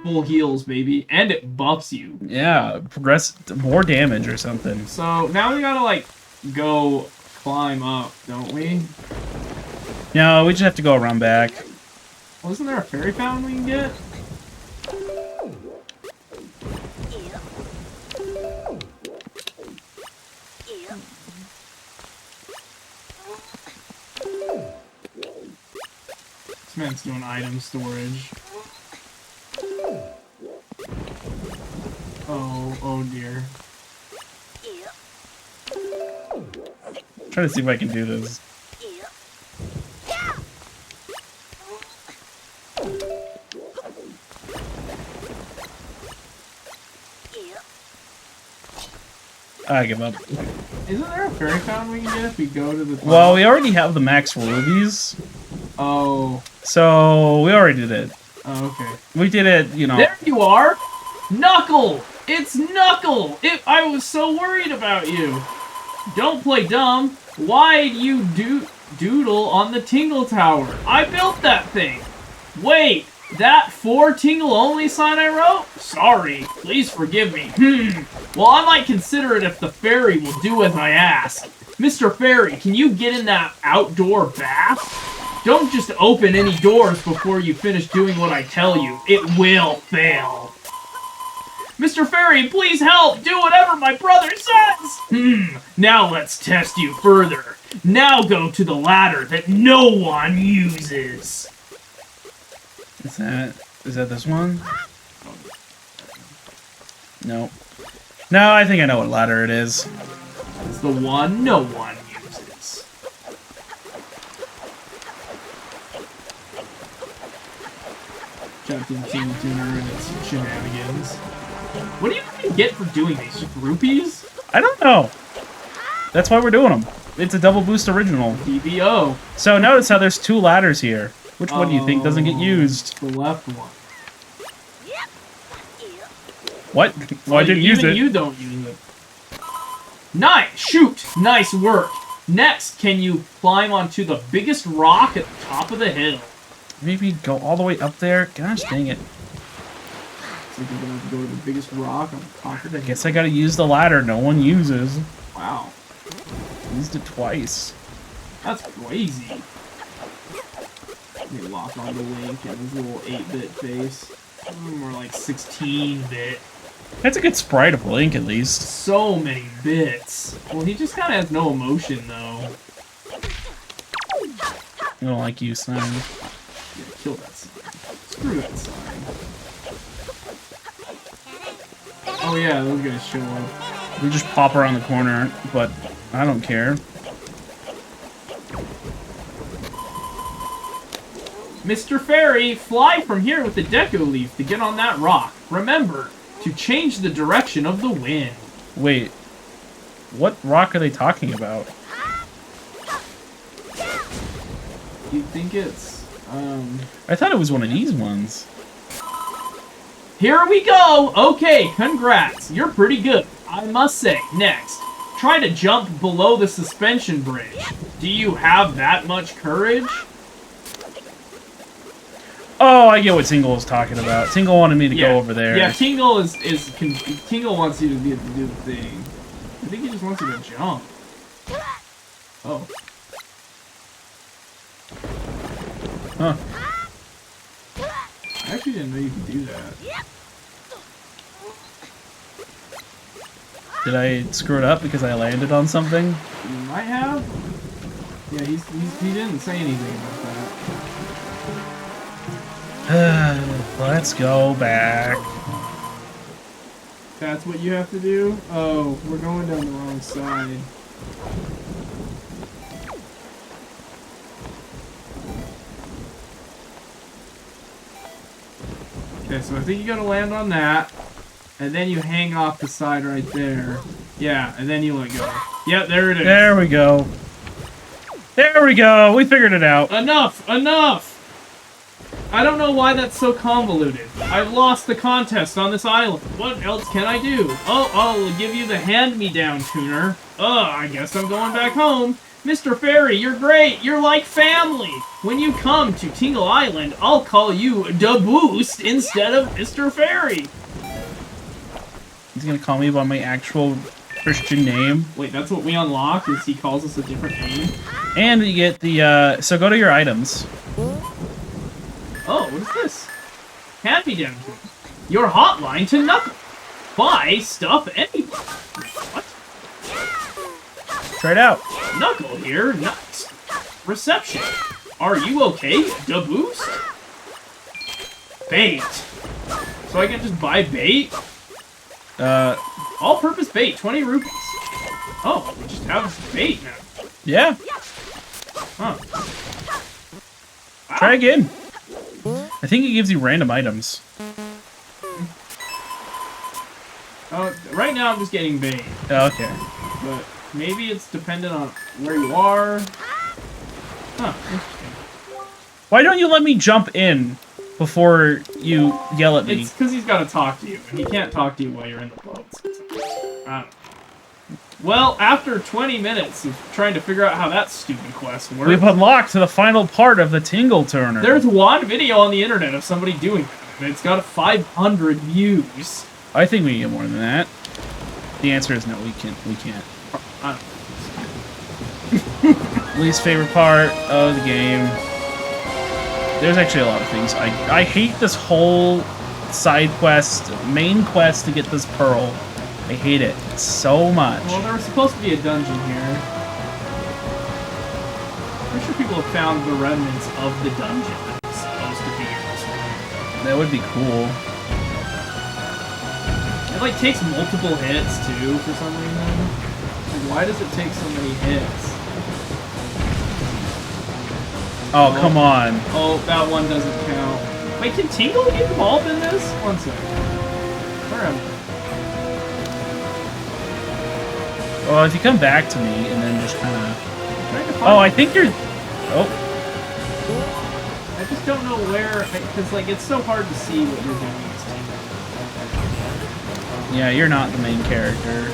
Full heals, baby. And it buffs you. Yeah, progress more damage or something. So now we gotta, like, go climb up, don't we? No, we just have to go around back. Well, isn't there a fairy fountain we can get? This man's doing item storage. Oh dear. Trying to see if I can do this. I give up. Isn't there a fairy fountain we can get if we go to the top? Well, we already have the max rubies. Oh. So, we already did it. Oh, okay. We did it, you know. There you are! Knuckle! It's Knuckle! I was so worried about you. Don't play dumb. Why'd you doodle on the Tingle Tower? I built that thing. Wait, that 4 Tingle only sign I wrote? Sorry, please forgive me. Well, I might consider it if the fairy will do as I ask. Mr. Fairy, can you get in that outdoor bath? Don't just open any doors before you finish doing what I tell you. It will fail. Mr. Fairy, please help! Do whatever my brother says! Now let's test you further. Now go to the ladder that no one uses. Is that this one? No. No, I think I know what ladder it is. It's the one no one uses. Captain Tingle Tuner and its shenanigans. What do you even get for doing these? Just rupees? I don't know. That's why we're doing them. It's a double boost original. DBO. So notice how there's 2 ladders here. Which one do you think doesn't get used? The left one. What? Why didn't you use it? You don't use it. Nice! Shoot! Nice work! Next, can you climb onto the biggest rock at the top of the hill? Maybe go all the way up there? Gosh dang it. So you're gonna have to go to the biggest rock on the top of the hill. Guess I gotta use the ladder no one uses. Wow. Used it twice. That's crazy. You lock on the Link and his little 8-bit face. More like 16-bit. That's a good sprite of Link, at least. So many bits. Well, he just kind of has no emotion, though. I don't like you, Sign. Yeah, kill that sign. Screw that sign. Oh yeah, those guys show up. We just pop around the corner, but I don't care. Mr. Fairy, fly from here with the Deco Leaf to get on that rock. Remember, to change the direction of the wind. Wait, what rock are they talking about? You think it's, I thought it was one of these ones. Here we go! Okay, congrats. You're pretty good. I must say, next, try to jump below the suspension bridge. Do you have that much courage? Oh, I get what Tingle was talking about. Tingle wanted me to go over there. Yeah, Tingle Tingle wants you to do the thing. I think he just wants you to jump. Oh. Huh. I actually didn't know you could do that. Did I screw it up because I landed on something? You might have. Yeah, he didn't say anything about that. Let's go back. That's what you have to do? Oh, we're going down the wrong side. Okay, so I think you gotta land on that, and then you hang off the side right there. Yeah, and then you let go. Yeah, there it is. There we go. There we go. We figured it out. Enough! Enough! I don't know why that's so convoluted. I've lost the contest on this island. What else can I do? Oh, I'll give you the hand-me-down tuner. I guess I'm going back home. Mr. Fairy, you're great. You're like family. When you come to Tingle Island, I'll call you Da Boost instead of Mr. Fairy. He's gonna call me by my actual Christian name. Wait, that's what we unlock, is he calls us a different name? And you get the, so go to your items. Oh, what is this? Hand-me-down tuner. Your hotline to Knuckle. Buy stuff anywhere. What? Try it out. Knuckle here, nice. Reception. Are you okay, Da Boost? Bait. So I can just buy bait? All-purpose bait, 20 rupees. Oh, we just have bait now. Yeah. Huh. Wow. Try again. I think it gives you random items. Right now I'm just getting bait. Oh, okay. But maybe it's dependent on where you are. Huh, interesting. Why don't you let me jump in before you yell at me? It's because he's got to talk to you, and he can't talk to you while you're in the boats. Well, after 20 minutes of trying to figure out how that stupid quest works... We've unlocked the final part of the Tingle Turner. There's one video on the internet of somebody doing that, and it's got 500 views. I think we can get more than that. The answer is no, we can't. I don't Least favorite part of the game. There's actually a lot of things. I hate this whole side quest, main quest to get this pearl. I hate it so much. Well, there was supposed to be a dungeon here. I'm sure people have found the remnants of the dungeon that's supposed to be in this one. That would be cool. It like takes multiple hits too for some reason. Like, why does it take so many hits? Oh, come on. Oh, that one doesn't count. Wait, can Tingle get involved in this? One second. Where am I? Well, if you come back to me and then just kind of... Oh, I think you're... Oh. I just don't know where... Because, like, it's so hard to see what you're doing as Tingle. Yeah, you're not the main character.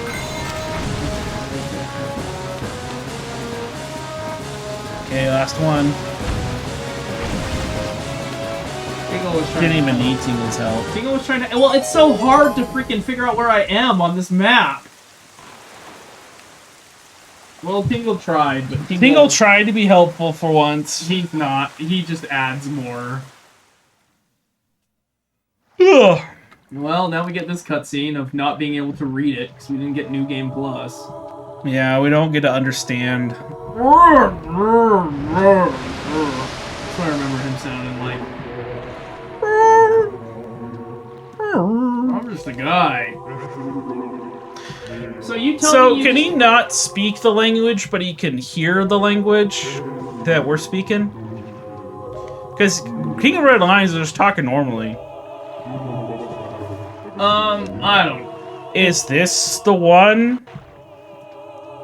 Okay, last one. Tingle was trying Didn't even need Tingle's help. Tingle was trying to... Well, it's so hard to freaking figure out where I am on this map. Well, Tingle tried, but Tingle tried to be helpful for once. He's not. He just adds more. Ugh. Well, now we get this cutscene of not being able to read it because we didn't get New Game Plus. Yeah, we don't get to understand. That's what I remember him sounding like. I'm just just a guy. So you tell So me can he not speak the language, but he can hear the language that we're speaking? Because King of Red Lions is just talking normally. I don't know. Is this the one?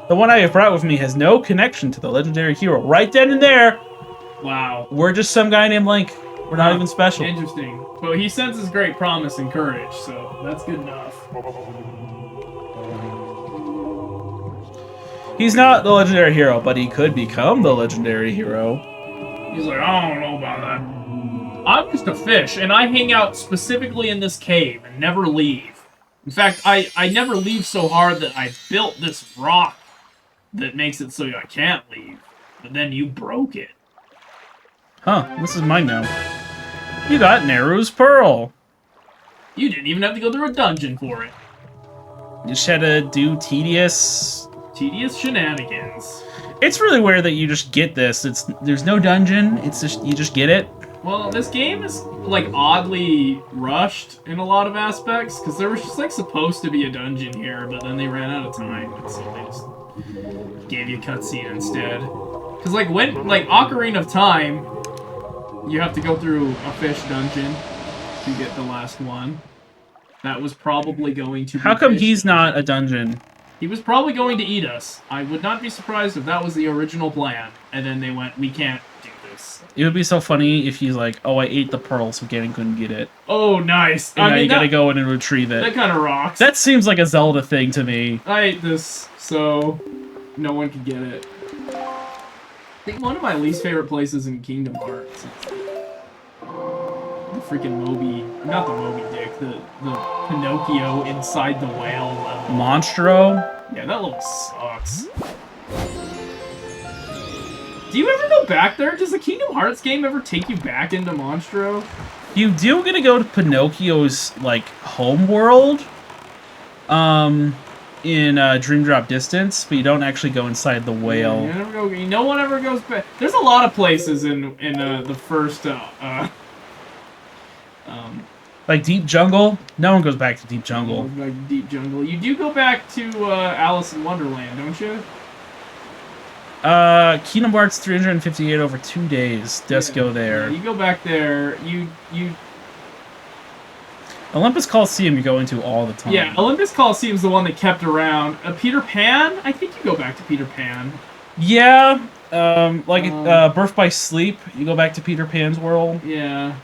The one I have brought with me has no connection to the legendary hero. Right then and there, Wow. we're just some guy named Link. We're not even special. Interesting. But he senses great promise and courage, so that's good enough. He's not the legendary hero, but he could become the legendary hero. He's like, I don't know about that. I'm just a fish, and I hang out specifically in this cave and never leave. In fact, I never leave so hard that I built this rock that makes it so I can't leave. But then you broke it. Huh, this is mine now. You got Neru's Pearl. You didn't even have to go through a dungeon for it. You just had to do tedious Shenanigans. It's really weird that you just get this. There's no dungeon. It's just you just get it. Well, this game is like oddly rushed in a lot of aspects because there was just like supposed to be a dungeon here, but then they ran out of time, and so they just gave you a cutscene instead. Because like Ocarina of Time, you have to go through a fish dungeon to get the last one. That was probably going to be How come fish he's dungeon. not a dungeon? He was probably going to eat us. I would not be surprised if that was the original plan. And then they went, we can't do this. It would be so funny if he's like, "Oh, I ate the pearl, so Ganon couldn't get it." Oh, nice. And now you gotta go in and retrieve it. That kind of rocks. That seems like a Zelda thing to me. I ate this, so no one could get it. I think one of my least favorite places in Kingdom Hearts is the freaking Moby, not the Moby Dick, the Pinocchio inside the whale level. Monstro? Yeah, that level sucks. Do you ever go back there? Does the Kingdom Hearts game ever take you back into Monstro? You do get to go to Pinocchio's like home world, in Dream Drop Distance, but you don't actually go inside the whale. Yeah, no one ever goes back. There's a lot of places in the first Like Deep Jungle? No one goes back to Deep Jungle. like Deep Jungle. You do go back to Alice in Wonderland, don't you? Kingdom Hearts 358 over 2 days. Just go there. Yeah, you go back there. You Olympus Coliseum you go into all the time. Yeah, Olympus Coliseum's the one that kept around. Peter Pan? I think you go back to Peter Pan. Yeah. Birth by Sleep, you go back to Peter Pan's world. Yeah.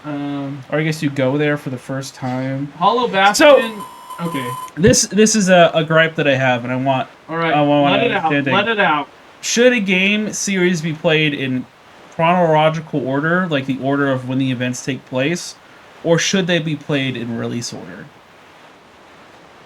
Or I guess you go there for the first time. Hollow Bastion. So, okay. This is a gripe that I have, and I want. All right. Let it out. Let it out. Should a game series be played in chronological order, like the order of when the events take place, or should they be played in release order?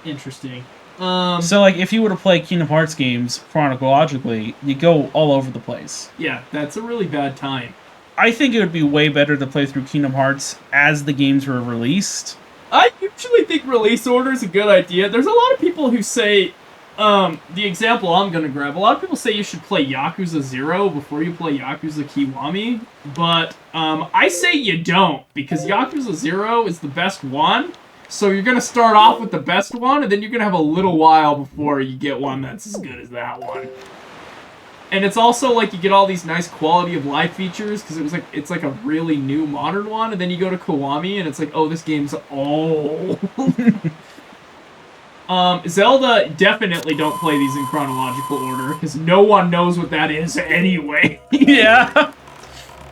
Interesting. So, like, if you were to play Kingdom Hearts games chronologically, you go all over the place. Yeah, that's a really bad time. I think it would be way better to play through Kingdom Hearts as the games were released. I usually think release order is a good idea. There's a lot of people who say, the example I'm going to grab, a lot of people say you should play Yakuza 0 before you play Yakuza Kiwami, but I say you don't, because Yakuza 0 is the best one, so you're going to start off with the best one, and then you're going to have a little while before you get one that's as good as that one. And it's also like you get all these nice quality of life features because it's like a really new modern one, and then you go to Kiwami and it's like, oh, this game's old. Zelda, definitely don't play these in chronological order because no one knows what that is anyway. Yeah.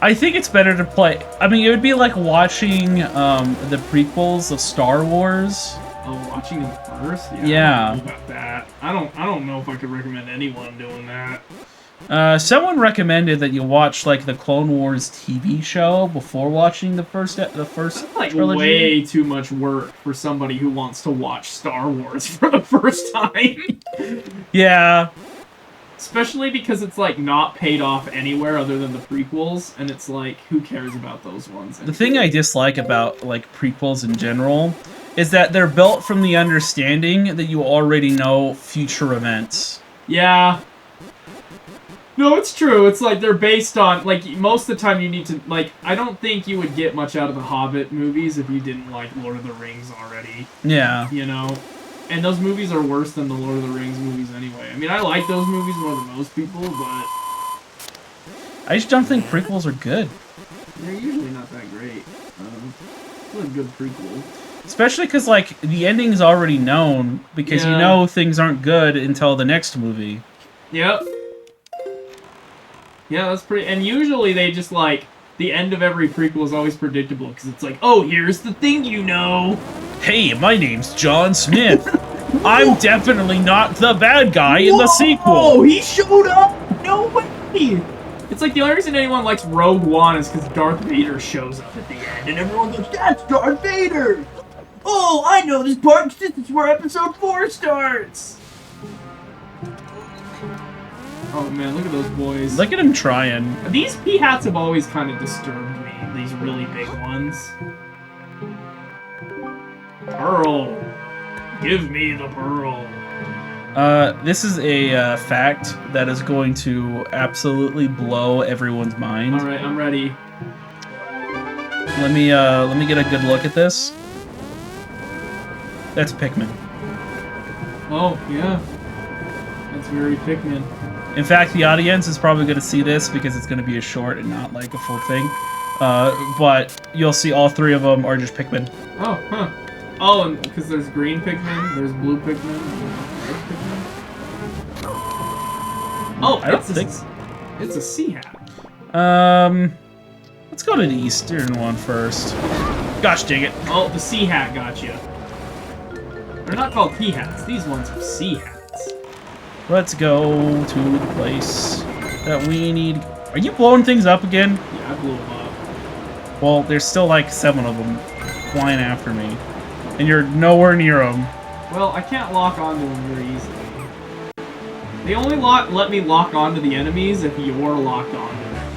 I think it's better to play. I mean, it would be like watching the prequels of Star Wars. Oh, watching them first? Yeah. I don't know about that. I don't know if I could recommend anyone doing that. Someone recommended that you watch like the Clone Wars TV show before watching the first That's like trilogy. way too much work for somebody who wants to watch Star Wars for the first time. Yeah. Especially because it's like not paid off anywhere other than the prequels, and it's like, who cares about those ones? The thing I dislike about like prequels in general is that they're built from the understanding that you already know future events. Yeah. No, it's true. It's like they're based on, like, most of the time you need to, like, I don't think you would get much out of the Hobbit movies if you didn't like Lord of the Rings already. Yeah. You know? And those movies are worse than the Lord of the Rings movies anyway. I mean, I like those movies more than most people, but I just don't think prequels are good. they're usually not that great. It's a good prequel. Especially because, like, the ending's already known, because you Yeah. know things aren't good until the next movie. Yep. Yeah, that's pretty... And usually they just, like, the end of every prequel is always predictable, because it's like, oh, here's the thing you know. Hey, my name's John Smith. I'm definitely not the bad guy in the sequel. Oh, he showed up! No way! It's like the only reason anyone likes Rogue One is because Darth Vader shows up at the end, and everyone goes, that's Darth Vader! Oh, I know this part because this is where episode 4 starts! Oh man, look at those boys. Look at him trying. These P-hats have always kind of disturbed me, these really big ones. Pearl. Give me the pearl. This is a fact that is going to absolutely blow everyone's mind. Alright, I'm ready. Let me get a good look at this. That's Pikmin. Oh, yeah. That's very Pikmin. In fact, the audience is probably going to see this because it's going to be a short and not like a full thing. But you'll see all three of them are just Pikmin. Oh, huh. Oh, and because there's green Pikmin, there's blue Pikmin, and red Pikmin. Oh, I don't think... It's a sea hat. Let's go to the eastern one first. Gosh dang it. Oh, the sea hat got you. They're not called tea hats. These ones are sea hats. Let's go to the place that we need. Are you blowing things up again? Yeah, I blew them up. Well, there's still like 7 of them flying after me. And you're nowhere near them. Well, I can't lock onto them very easily. They only let me lock onto the enemies if you're locked onto them.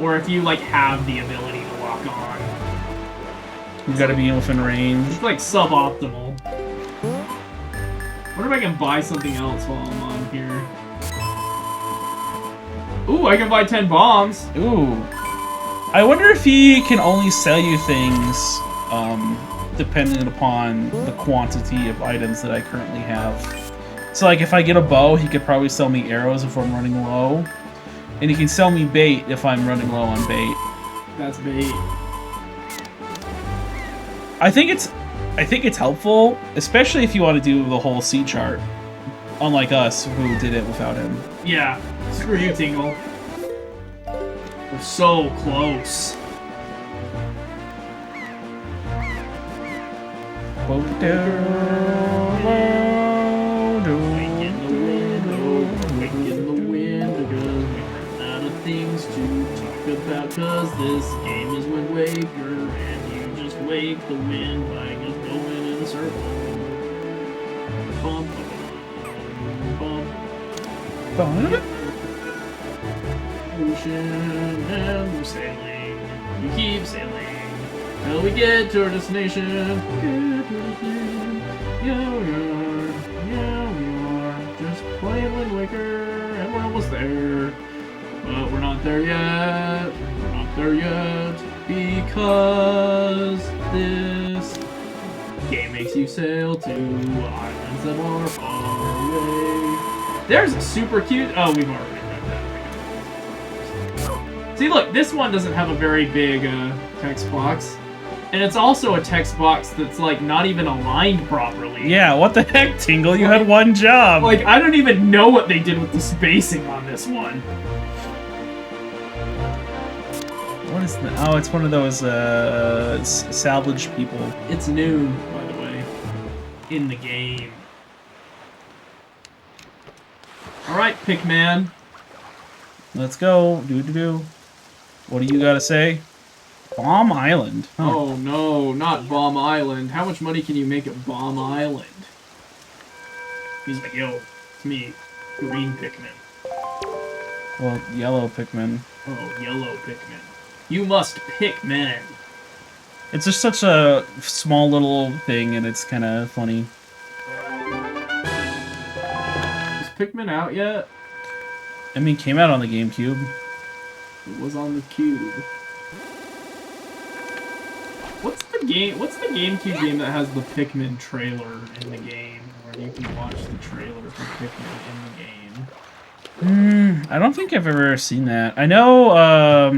Or if you, like, have the ability to lock on. You gotta be within range. It's, like, suboptimal. I wonder if I can buy something else while I'm on here. Ooh, I can buy 10 bombs. Ooh. I wonder if he can only sell you things, depending upon the quantity of items that I currently have. So, like, if I get a bow, he could probably sell me arrows if I'm running low. And he can sell me bait if I'm running low on bait. That's bait. I think it's helpful, especially if you want to do the whole sea chart. Unlike us, who did it without him. Yeah. Screw you, Tingle. We're so close. Because this game is Wind Waker, and you just wake the wind by just going in a circle. Bum, bum, bum. Ocean, and we're sailing. We keep sailing till we get to our destination. Yeah, we are. Yeah, we are. Just playing Wind Waker, and we're almost there. But we're not there yet. We're not there yet because this game makes you sail to islands that are far away. There's a super cute. Oh, we've already read that. See, look, this one doesn't have a very big text box, and it's also a text box that's like not even aligned properly. Yeah, what the heck, Tingle? You had one job. Like, I don't even know what they did with the spacing on this one. What is that? Oh, it's one of those salvage people. It's new, by the way, in the game. Alright, Pikman. Let's go. Do. What do you gotta say? Bomb Island. Huh. Oh no, not Bomb Island. How much money can you make at Bomb Island? He's like, yo, it's me, green Pikmin. Well, yellow Pikmin. Oh, yellow Pikmin. You must pick men. It's just such a small little thing, and it's kind of funny. Is Pikmin out yet? I mean, came out on the GameCube. It was on the Cube. What's the GameCube game that has the Pikmin trailer in the game, where you can watch the trailer for Pikmin in the game? I don't think I've ever seen that. I know. I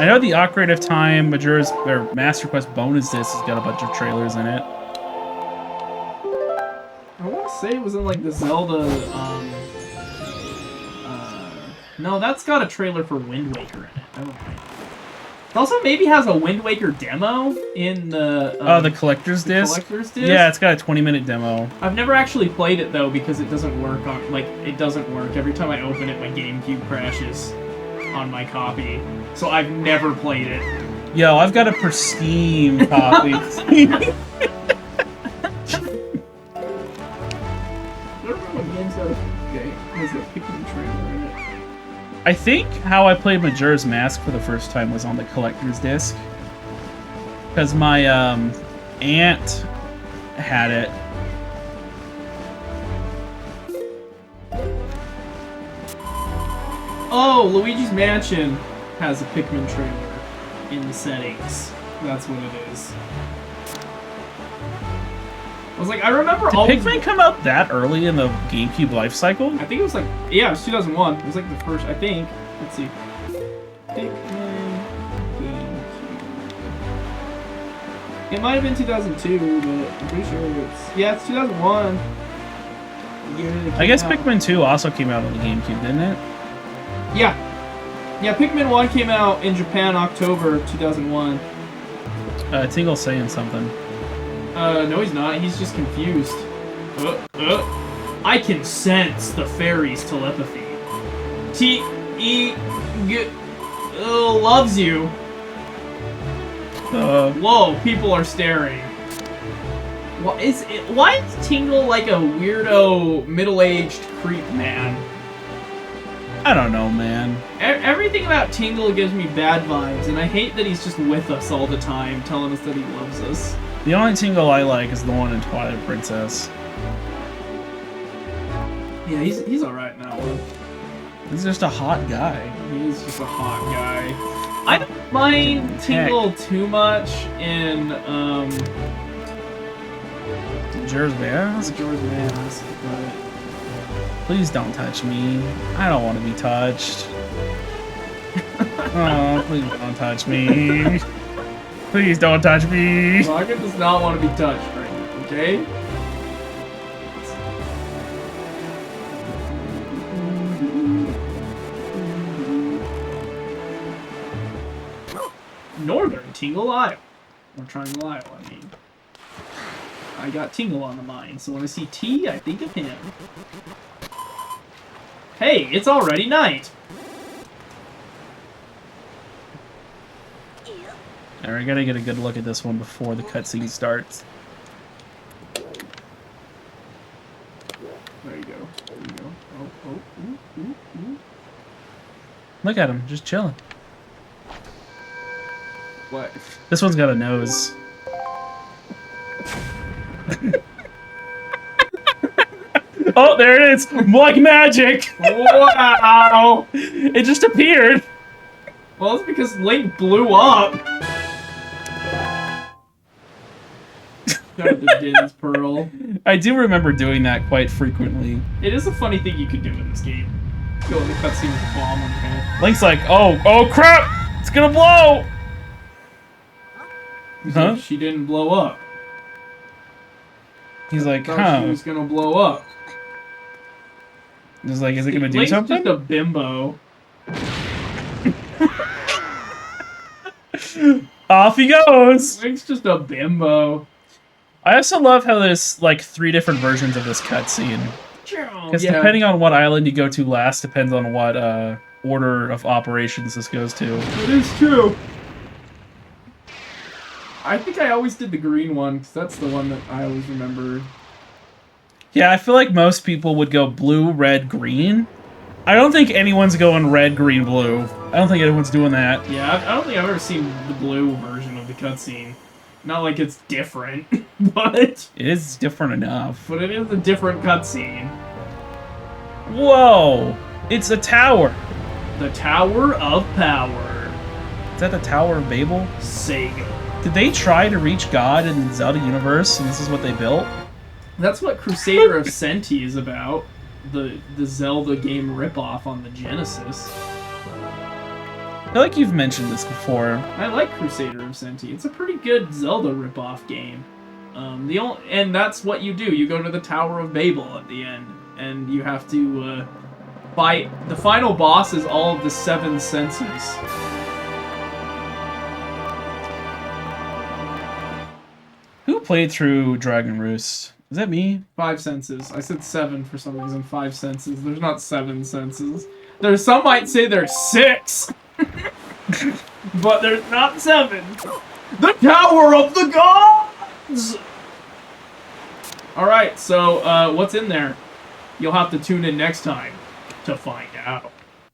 know the Ocarina of Time Majora's or Master Quest bonus disc has got a bunch of trailers in it. I want to say it was in like the Zelda. No, that's got a trailer for Wind Waker in it. I don't think. It also maybe has a Wind Waker demo in the... the collector's disc? Collector's disc? Yeah, it's got a 20-minute demo. I've never actually played it, though, because it doesn't work on... Like, it doesn't work. Every time I open it, my GameCube crashes on my copy. So I've never played it. Yo, I've got a pristine copy. I don't remember what games that was a Pikmin trailer in it. I think how I played Majora's Mask for the first time was on the collector's disc. Because my aunt had it. Oh, Luigi's Mansion has a Pikmin trailer in the settings. That's what it is. I was like, I remember all. Did Pikmin come out that early in the GameCube life cycle? I think it was like, yeah, it was 2001. It was like the first, I think. Let's see. Pikmin GameCube. It might have been 2002, but I'm pretty sure it's, yeah, it's 2001. I guess Pikmin 2 also came out on the GameCube, didn't it? Yeah. Yeah, Pikmin 1 came out in Japan October 2001. Tingle's saying something. No he's not. He's just confused. I can sense the fairy's telepathy. Loves you. Whoa, people are staring. Why is Tingle like a weirdo, middle-aged creep man? I don't know, man. Everything about Tingle gives me bad vibes, and I hate that he's just with us all the time, telling us that he loves us. The only Tingle I like is the one in Twilight Princess. Yeah, he's alright in that one. He's just a hot guy. He is just a hot guy. I don't mind Tingle too much in, Majora's Mask? Majora's Mask, but... Please don't touch me. I don't want to be touched. Oh, please don't touch me. Please don't touch me. Rocket does not want to be touched right now, okay? Northern Tingle, Iowa. Or Triangle, Iowa, I mean. I got Tingle on the mind, so when I see T, I think of him. Hey, it's already night! Alright, I gotta get a good look at this one before the cutscene starts. There you go. There you go. Oh, ooh. Look at him, just chilling. What? This one's got a nose. Oh, there it is! Like magic! Wow! It just appeared! Well, it's because Link blew up! Got the Din's Pearl. I do remember doing that quite frequently. It is a funny thing you could do in this game. Go in the cutscene with a bomb on your head. Link's like, oh crap! It's gonna blow! Huh? She didn't blow up. He's like, I thought she was gonna blow up. He's like, is it gonna do Link's something? just a bimbo. Off he goes! Link's just a bimbo. I also love how there's like 3 different versions of this cutscene. Because depending on what island you go to last depends on what order of operations this goes to. It is true. I think I always did the green one, because that's the one that I always remember. Yeah, I feel like most people would go blue, red, green. I don't think anyone's going red, green, blue. I don't think anyone's doing that. Yeah, I don't think I've ever seen the blue version of the cutscene. Not like it's different, but... It is different enough. But it is a different cutscene. Whoa! It's a tower. The Tower of Power. Is that the Tower of Babel? Sega. Did they try to reach God in the Zelda universe, and this is what they built? That's what Crusader of Senti is about. The Zelda game ripoff on the Genesis. I feel like you've mentioned this before. I like Crusader of Senti. It's a pretty good Zelda ripoff game. And that's what you do. You go to the Tower of Babel at the end, and you have to fight. The final boss is all of the 7 senses. Who played through Dragon Roost? Is that me? 5 senses. I said 7 for some reason. 5 senses. There's not 7 senses. There's some might say there's 6, but there's not 7. The Tower of the Gods. All right. So what's in there? You'll have to tune in next time to find out.